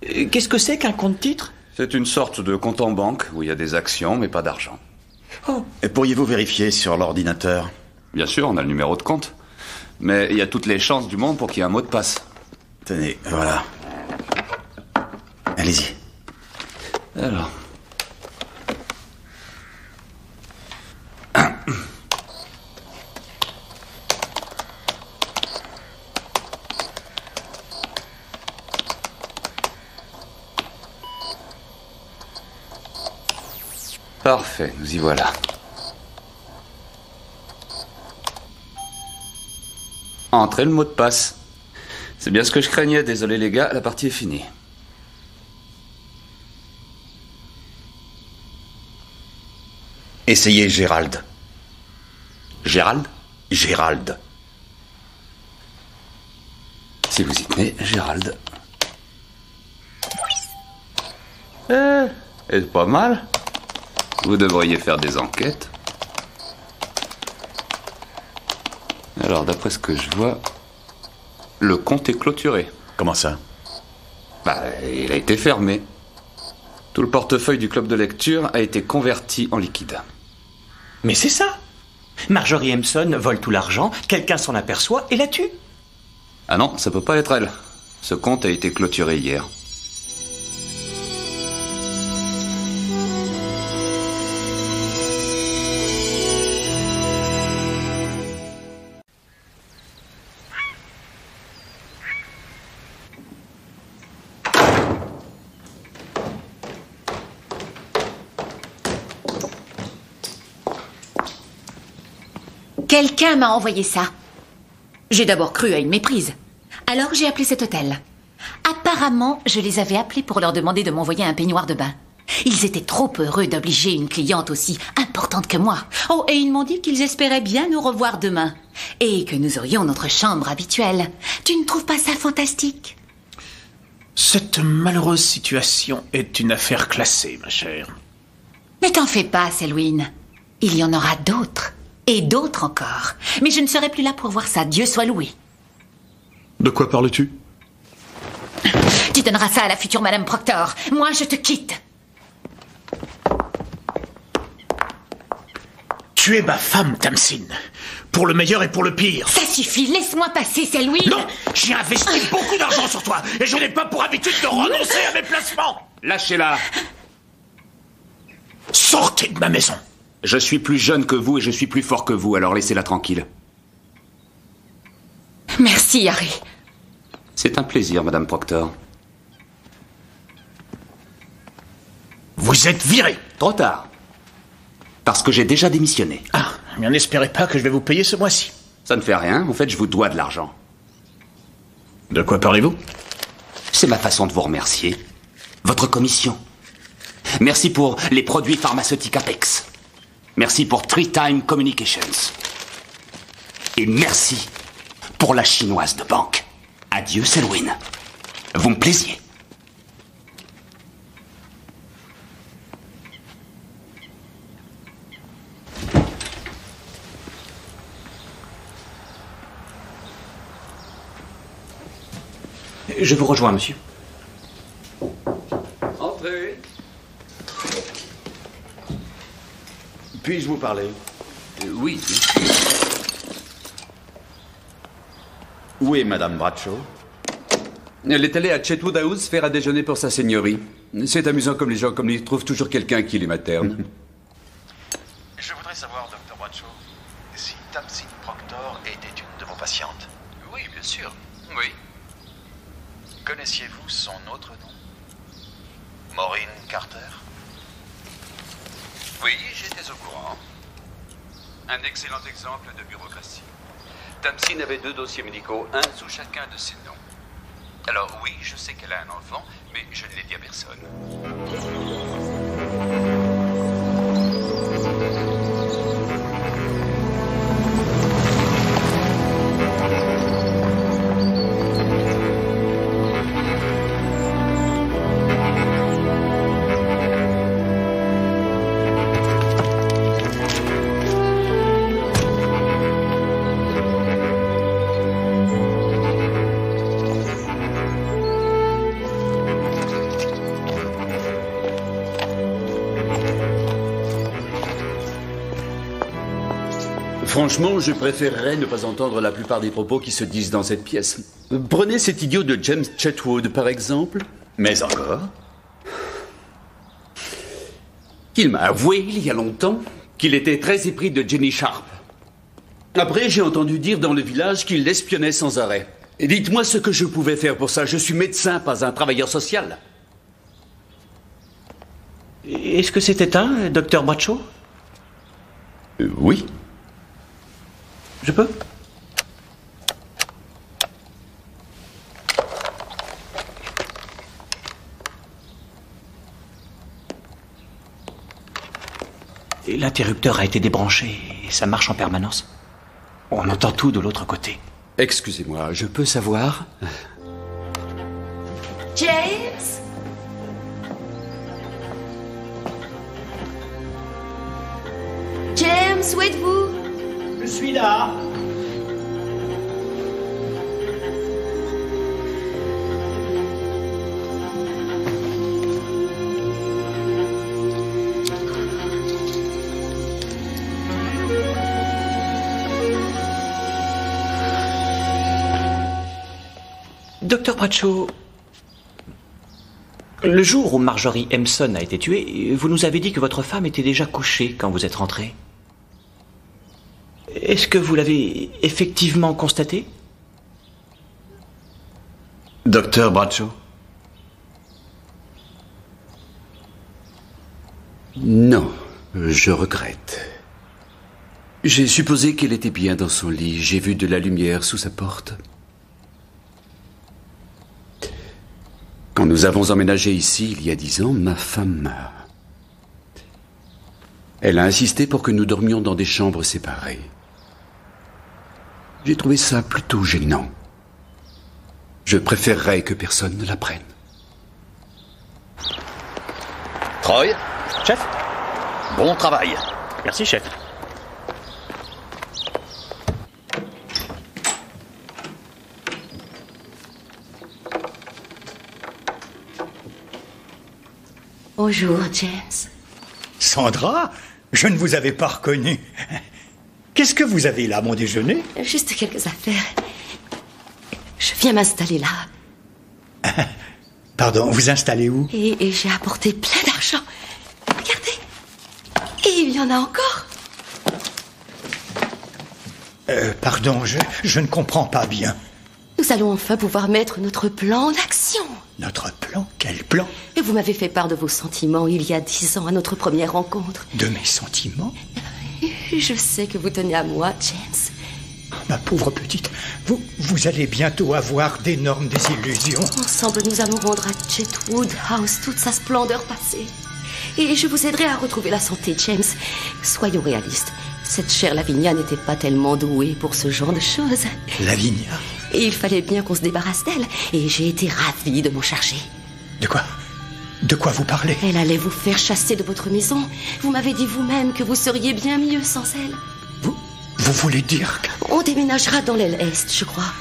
Qu'est-ce que c'est qu'un compte titre? C'est une sorte de compte en banque où il y a des actions mais pas d'argent. Oh. Et pourriez-vous vérifier sur l'ordinateur? Bien sûr, on a le numéro de compte. Mais il y a toutes les chances du monde pour qu'il y ait un mot de passe. Tenez, voilà. Allez-y. Alors. Parfait, nous y voilà. Entrez le mot de passe. C'est bien ce que je craignais, désolé les gars, la partie est finie. Essayez Gérald. Gérald? Gérald. Si vous y tenez, Gérald. C'est pas mal. Vous devriez faire des enquêtes. Alors, d'après ce que je vois, le compte est clôturé. Comment ça? Bah, il a été fermé. Tout le portefeuille du club de lecture a été converti en liquide. Mais c'est ça. Marjorie Empson vole tout l'argent, quelqu'un s'en aperçoit et la tue. Ah non, ça peut pas être elle. Ce compte a été clôturé hier. Quelqu'un m'a envoyé ça. J'ai d'abord cru à une méprise. Alors j'ai appelé cet hôtel. Apparemment, je les avais appelés pour leur demander de m'envoyer un peignoir de bain. Ils étaient trop heureux d'obliger une cliente aussi importante que moi. Oh, et ils m'ont dit qu'ils espéraient bien nous revoir demain. Et que nous aurions notre chambre habituelle. Tu ne trouves pas ça fantastique? Cette malheureuse situation est une affaire classée, ma chère. Ne t'en fais pas, Selwyn. Il y en aura d'autres. Et d'autres encore. Mais je ne serai plus là pour voir ça, Dieu soit loué. De quoi parles-tu? Tu donneras ça à la future Madame Proctor. Moi, je te quitte. Tu es ma femme, Tamsin. Pour le meilleur et pour le pire. Ça suffit, laisse-moi passer, Selwyn. Non, j'ai investi beaucoup d'argent sur toi et je n'ai pas pour habitude de renoncer à mes placements. Lâchez-la. Sortez de ma maison. Je suis plus jeune que vous et je suis plus fort que vous, alors laissez-la tranquille. Merci, Harry. C'est un plaisir, Madame Proctor. Vous êtes viré. Trop tard. Parce que j'ai déjà démissionné. Ah, mais n'espérez pas que je vais vous payer ce mois-ci. Ça ne fait rien, en fait, je vous dois de l'argent. De quoi parlez-vous? C'est ma façon de vous remercier. Votre commission. Merci pour les produits pharmaceutiques Apex. Merci pour 3Time Communications. Et merci pour la chinoise de banque. Adieu, Selwyn. Vous me plaisiez. Je vous rejoins, monsieur. Entrez. Puis-je vous parler? Oui. Où est Madame Bradshaw? Elle est allée à Chetwood House faire à déjeuner pour sa seigneurie. C'est amusant comme les gens comme lui trouvent toujours quelqu'un qui les materne. Je voudrais savoir, Dr. Bradshaw, si Tamsin Proctor était une de vos patientes. Oui, bien sûr. Oui. Connaissiez-vous son autre nom? Maureen Carter? Oui, j'étais au courant. Un excellent exemple de bureaucratie. Tamsin avait 2 dossiers médicaux, un sous chacun de ses noms. Alors oui, je sais qu'elle a un enfant, mais je ne l'ai dit à personne. Franchement, je préférerais ne pas entendre la plupart des propos qui se disent dans cette pièce. Prenez cet idiot de James Chetwood, par exemple. Mais encore. Il m'a avoué, il y a longtemps, qu'il était très épris de Jenny Sharp. Après, j'ai entendu dire dans le village qu'il l'espionnait sans arrêt. Et dites-moi ce que je pouvais faire pour ça. Je suis médecin, pas un travailleur social. Est-ce que c'est éteint, Dr. Bradshaw? Oui. Je peux? Et l'interrupteur a été débranché et ça marche en permanence. On entend tout de l'autre côté. Excusez-moi, je peux savoir? James? James, où êtes-vous? Je suis là. Docteur Bradshaw, le jour où Marjorie Empson a été tuée, vous nous avez dit que votre femme était déjà couchée quand vous êtes rentré. Est-ce que vous l'avez effectivement constaté? Docteur Bradshaw? Non, je regrette. J'ai supposé qu'elle était bien dans son lit. J'ai vu de la lumière sous sa porte. Quand nous avons emménagé ici, il y a 10 ans, ma femme meurt. Elle a insisté pour que nous dormions dans des chambres séparées. J'ai trouvé ça plutôt gênant. Je préférerais que personne ne l'apprenne. Troy? Chef? Bon travail. Merci, chef. Bonjour, James. Sandra, je ne vous avais pas reconnu. Qu'est-ce que vous avez là, mon déjeuner? Juste quelques affaires. Je viens m'installer là. Pardon, vous installez où? Et j'ai apporté plein d'argent. Regardez. Et il y en a encore. Pardon, je ne comprends pas bien. Nous allons enfin pouvoir mettre notre plan en action. Notre plan? Quel plan? Et vous m'avez fait part de vos sentiments il y a 10 ans à notre première rencontre. De mes sentiments? Je sais que vous tenez à moi, James. Ma pauvre petite, vous allez bientôt avoir d'énormes désillusions. Ensemble, nous allons rendre à Chetwood House toute sa splendeur passée. Et je vous aiderai à retrouver la santé, James. Soyons réalistes. Cette chère Lavinia n'était pas tellement douée pour ce genre de choses. Lavinia? Et il fallait bien qu'on se débarrasse d'elle. Et j'ai été ravie de m'en charger. De quoi? De quoi vous parlez? Elle allait vous faire chasser de votre maison. Vous m'avez dit vous-même que vous seriez bien mieux sans elle. Vous voulez dire que... On déménagera dans l'aile Est, je crois.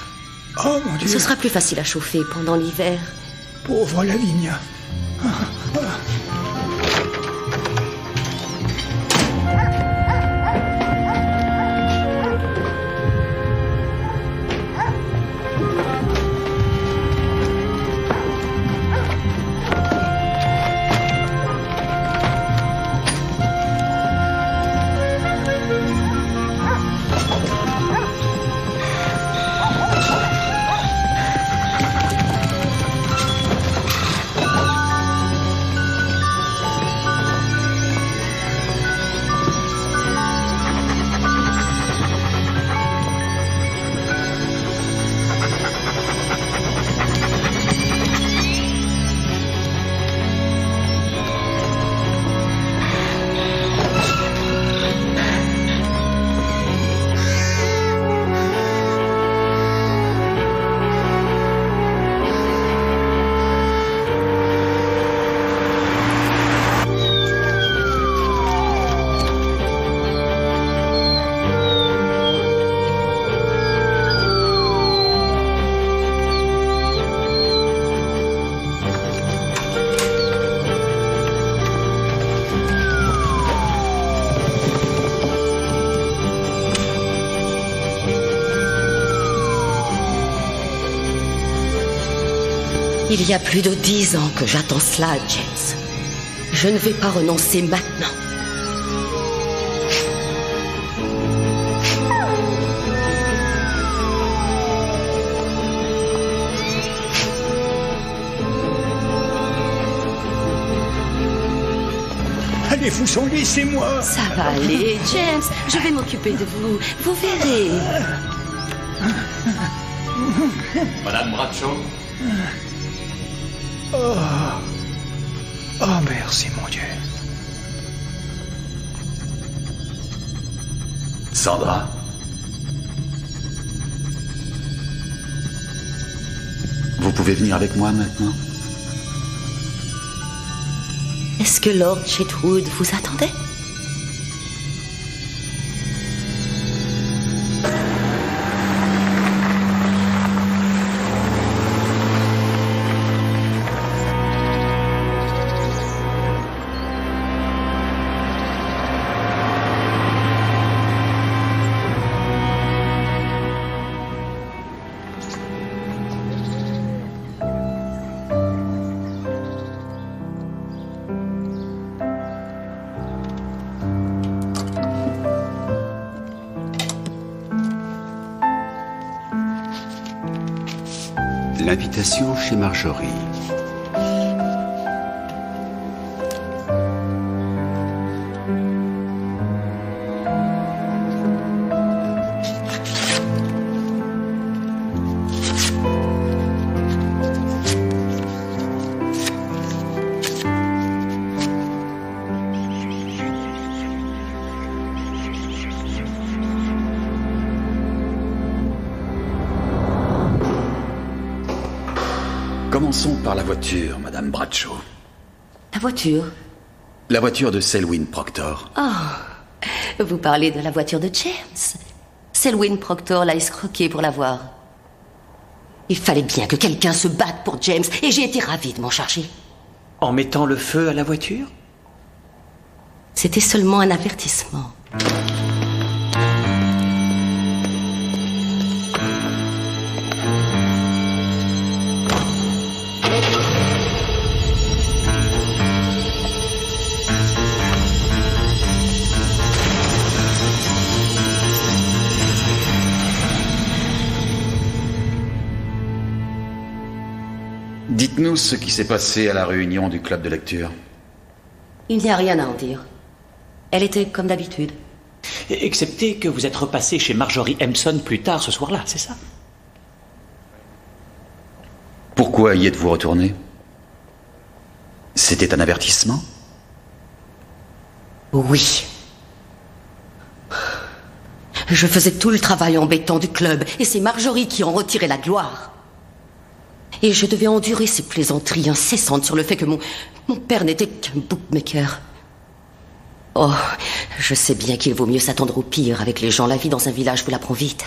Oh, mon Dieu. Ce sera plus facile à chauffer pendant l'hiver. Pauvre Lavinia. Il y a plus de 10 ans que j'attends cela, James. Je ne vais pas renoncer maintenant. Allez, vous en laissez-moi. Ça va aller, James. Je vais m'occuper de vous. Vous verrez. Madame Bradshaw. Oh, merci, mon Dieu. Sandra. Vous pouvez venir avec moi maintenant? Est-ce que Lord Chetwood vous attendait? L'invitation chez Marjorie. Commençons par la voiture, Madame Bradshaw. La voiture? La voiture de Selwyn Proctor. Oh, vous parlez de la voiture de James. Selwyn Proctor l'a escroqué pour l'avoir. Il fallait bien que quelqu'un se batte pour James, et j'ai été ravie de m'en charger. En mettant le feu à la voiture? C'était seulement un avertissement. Dites-nous ce qui s'est passé à la réunion du club de lecture. Il n'y a rien à en dire. Elle était comme d'habitude. Excepté que vous êtes repassé chez Marjorie Empson plus tard ce soir-là, c'est ça? Pourquoi y êtes-vous retourné? C'était un avertissement? Oui. Je faisais tout le travail embêtant du club, et c'est Marjorie qui en retirait la gloire. Et je devais endurer ces plaisanteries incessantes sur le fait que mon père n'était qu'un bookmaker. Oh, je sais bien qu'il vaut mieux s'attendre au pire avec les gens. La vie dans un village vous l'apprend vite.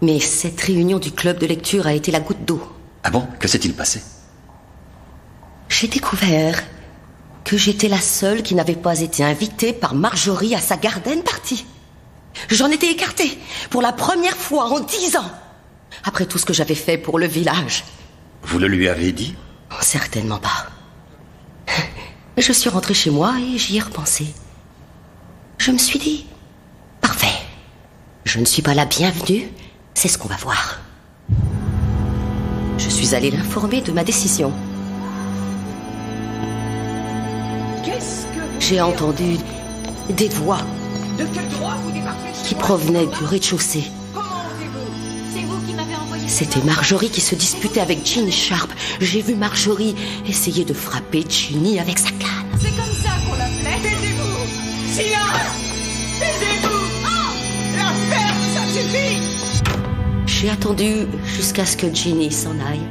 Mais cette réunion du club de lecture a été la goutte d'eau. Ah bon? Que s'est-il passé? J'ai découvert que j'étais la seule qui n'avait pas été invitée par Marjorie à sa garden party. J'en étais écartée pour la première fois en 10 ans. Après tout ce que j'avais fait pour le village. Vous le lui avez dit? Certainement pas. Je suis rentrée chez moi et j'y ai repensé. Je me suis dit, parfait. Je ne suis pas la bienvenue, c'est ce qu'on va voir. Je suis allée l'informer de ma décision. J'ai entendu des voix De quel droit vous débarquez qui provenaient du rez-de-chaussée. C'est vous qui m'avez envoyé. C'était Marjorie qui se disputait avec Ginny Sharp. J'ai vu Marjorie essayer de frapper Ginny avec sa canne. C'est comme ça qu'on l'appelait. Taisez-vous! Silence! Taisez-vous! Oh! La ferme, ça suffit! J'ai attendu jusqu'à ce que Ginny s'en aille.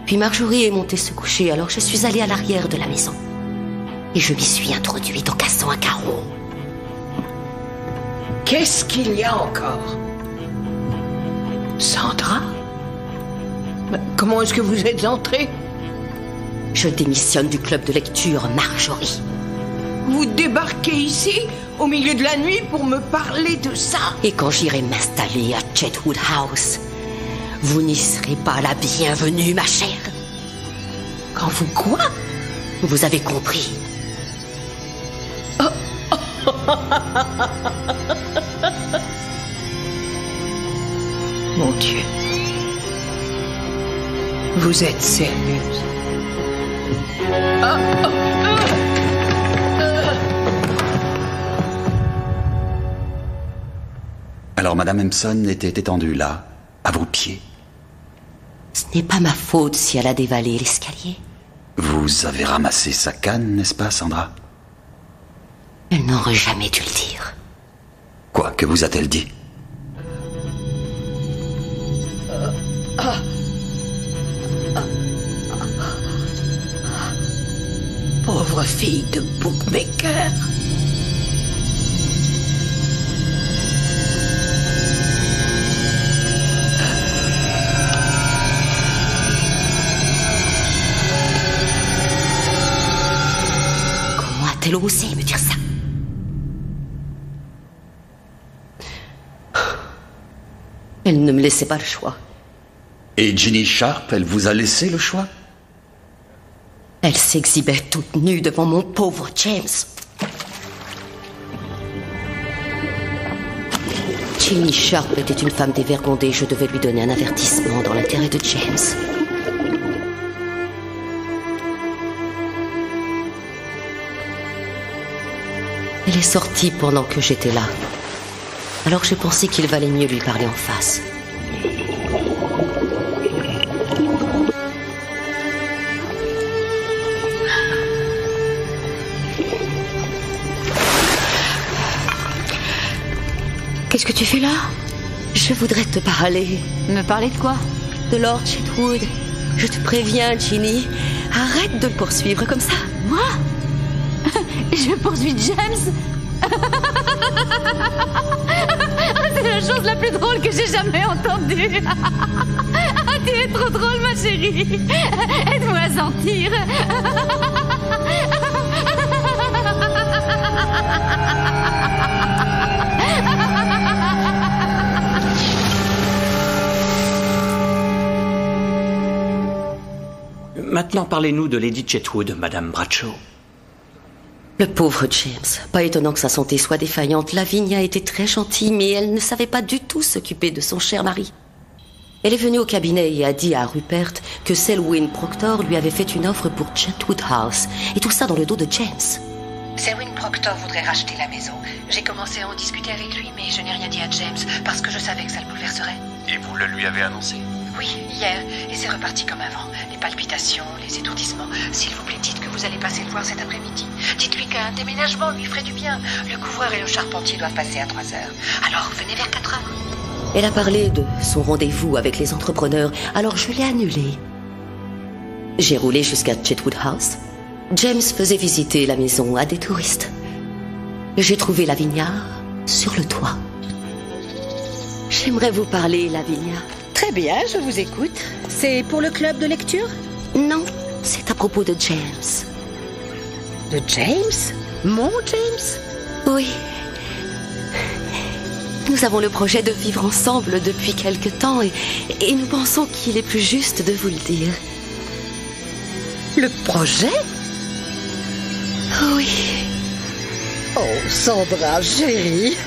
Puis Marjorie est montée se coucher, alors je suis allée à l'arrière de la maison. Et je m'y suis introduite en cassant un carreau. Qu'est-ce qu'il y a encore? Sandra? Comment est-ce que vous êtes entrée? Je démissionne du club de lecture, Marjorie. Vous débarquez ici, au milieu de la nuit, pour me parler de ça? Et quand j'irai m'installer à Chetwood House, vous n'y serez pas la bienvenue, ma chère. Quand vous quoi? Vous avez compris. Mon Dieu. Vous êtes sérieuse? Alors Madame Empson était étendue là, à vos pieds. Ce n'est pas ma faute si elle a dévalé l'escalier. Vous avez ramassé sa canne, n'est-ce pas, Sandra? Elle n'aurait jamais dû le dire. Quoi, que vous a-t-elle dit? Pauvre fille de bookmaker. Comment a-t-elle osé me dire ça? Elle ne me laissait pas le choix. Et Ginny Sharp, elle vous a laissé le choix? Elle s'exhibait toute nue devant mon pauvre James. Ginny Sharp était une femme dévergondée. Je devais lui donner un avertissement dans l'intérêt de James. Elle est sortie pendant que j'étais là. Alors j'ai pensé qu'il valait mieux lui parler en face. Qu'est-ce que tu fais là? Je voudrais te parler. Me parler de quoi? De Lord Chetwood. Je te préviens, Ginny. Arrête de le poursuivre comme ça. Moi? Je poursuis James? C'est la chose la plus drôle que j'ai jamais entendue. Tu es trop drôle, ma chérie. Aide-moi à sentir. Maintenant, parlez-nous de Lady Chetwood, Madame Bradshaw. Le pauvre James. Pas étonnant que sa santé soit défaillante. Lavinia était très gentille, mais elle ne savait pas du tout s'occuper de son cher mari. Elle est venue au cabinet et a dit à Rupert que Selwyn Proctor lui avait fait une offre pour Chetwood House. Et tout ça dans le dos de James. Selwyn Proctor voudrait racheter la maison. J'ai commencé à en discuter avec lui, mais je n'ai rien dit à James parce que je savais que ça le bouleverserait. Et vous le lui avez annoncé? Oui, hier, et c'est reparti comme avant. Les palpitations, les étourdissements. S'il vous plaît, dites que vous allez passer le voir cet après-midi. Dites-lui qu'un déménagement lui ferait du bien. Le couvreur et le charpentier doivent passer à 3 heures. Alors, venez vers 4 heures. Elle a parlé de son rendez-vous avec les entrepreneurs, alors je l'ai annulé. J'ai roulé jusqu'à Chetwood House. James faisait visiter la maison à des touristes. J'ai trouvé Lavinia sur le toit. J'aimerais vous parler, Lavinia. Très bien, je vous écoute. C'est pour le club de lecture? Non, c'est à propos de James. De James? Mon James? Oui. Nous avons le projet de vivre ensemble depuis quelque temps et nous pensons qu'il est plus juste de vous le dire. Le projet? Oui. Oh, Sandra, chérie.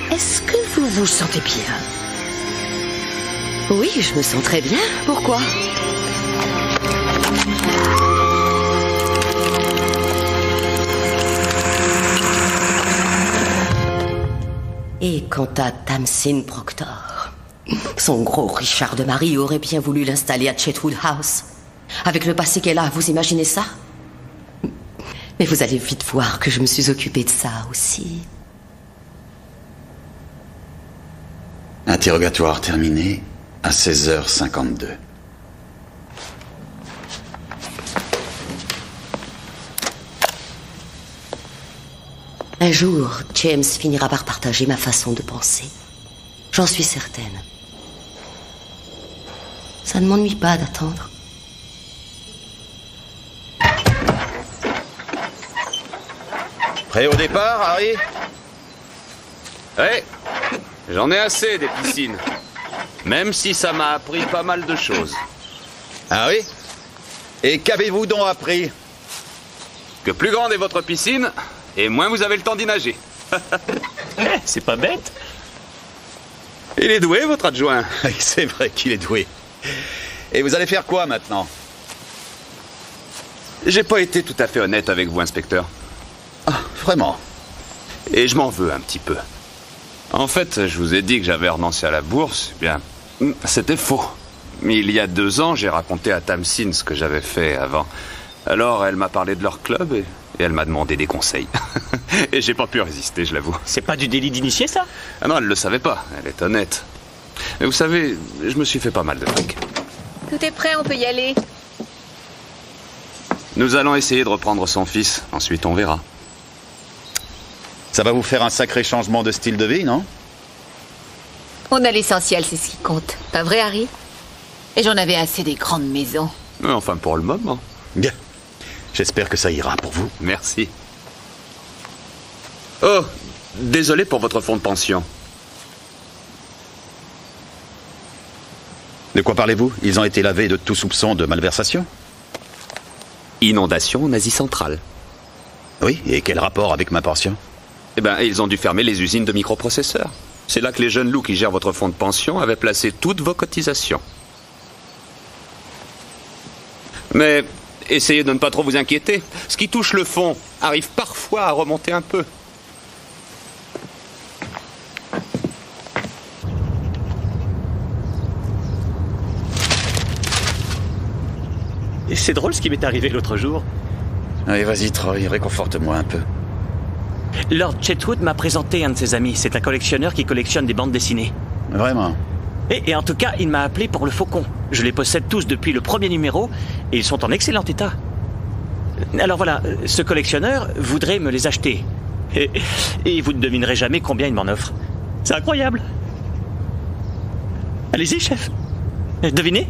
Est-ce que vous vous sentez bien? Oui, je me sens très bien. Pourquoi? Et quant à Tamsin Proctor, son gros Richard de Marie aurait bien voulu l'installer à Chetwood House. Avec le passé qu'elle a, vous imaginez ça? Mais vous allez vite voir que je me suis occupée de ça aussi. Interrogatoire terminé à 16h52. Un jour, James finira par partager ma façon de penser. J'en suis certaine. Ça ne m'ennuie pas d'attendre. Prêt au départ, Harry? Ouais, j'en ai assez des piscines. Même si ça m'a appris pas mal de choses. Ah oui? Et qu'avez-vous donc appris? Que plus grande est votre piscine, et moins vous avez le temps d'y nager. C'est pas bête. Il est doué, votre adjoint. C'est vrai qu'il est doué. Et vous allez faire quoi maintenant? J'ai pas été tout à fait honnête avec vous, inspecteur. Ah, vraiment? Et je m'en veux un petit peu. En fait, je vous ai dit que j'avais renoncé à la bourse. Eh bien, c'était faux. Mais il y a 2 ans, j'ai raconté à Tamsin ce que j'avais fait avant. Alors, elle m'a parlé de leur club et elle m'a demandé des conseils. Et j'ai pas pu résister, je l'avoue. C'est pas du délit d'initié, ça? Ah non, elle le savait pas. Elle est honnête. Mais vous savez, je me suis fait pas mal de fric. Tout est prêt, on peut y aller. Nous allons essayer de reprendre son fils. Ensuite, on verra. Ça va vous faire un sacré changement de style de vie, non? On a l'essentiel, c'est ce qui compte. Pas vrai, Harry? Et j'en avais assez des grandes maisons. Enfin, pour le moment. Bien. J'espère que ça ira pour vous. Merci. Oh, désolé pour votre fonds de pension. De quoi parlez-vous? Ils ont été lavés de tout soupçon de malversation? Inondation en Asie centrale. Oui, et quel rapport avec ma pension? Eh ben, ils ont dû fermer les usines de microprocesseurs. C'est là que les jeunes loups qui gèrent votre fonds de pension avaient placé toutes vos cotisations. Mais essayez de ne pas trop vous inquiéter. Ce qui touche le fond arrive parfois à remonter un peu. Et c'est drôle ce qui m'est arrivé l'autre jour. Allez, vas-y, Troy, réconforte-moi un peu. Lord Chetwood m'a présenté un de ses amis. C'est un collectionneur qui collectionne des bandes dessinées. Vraiment? Et en tout cas, il m'a appelé pour le Faucon. Je les possède tous depuis le premier numéro et ils sont en excellent état. Alors voilà, ce collectionneur voudrait me les acheter. Et vous ne devinerez jamais combien il m'en offre. C'est incroyable. Allez-y, chef. Devinez?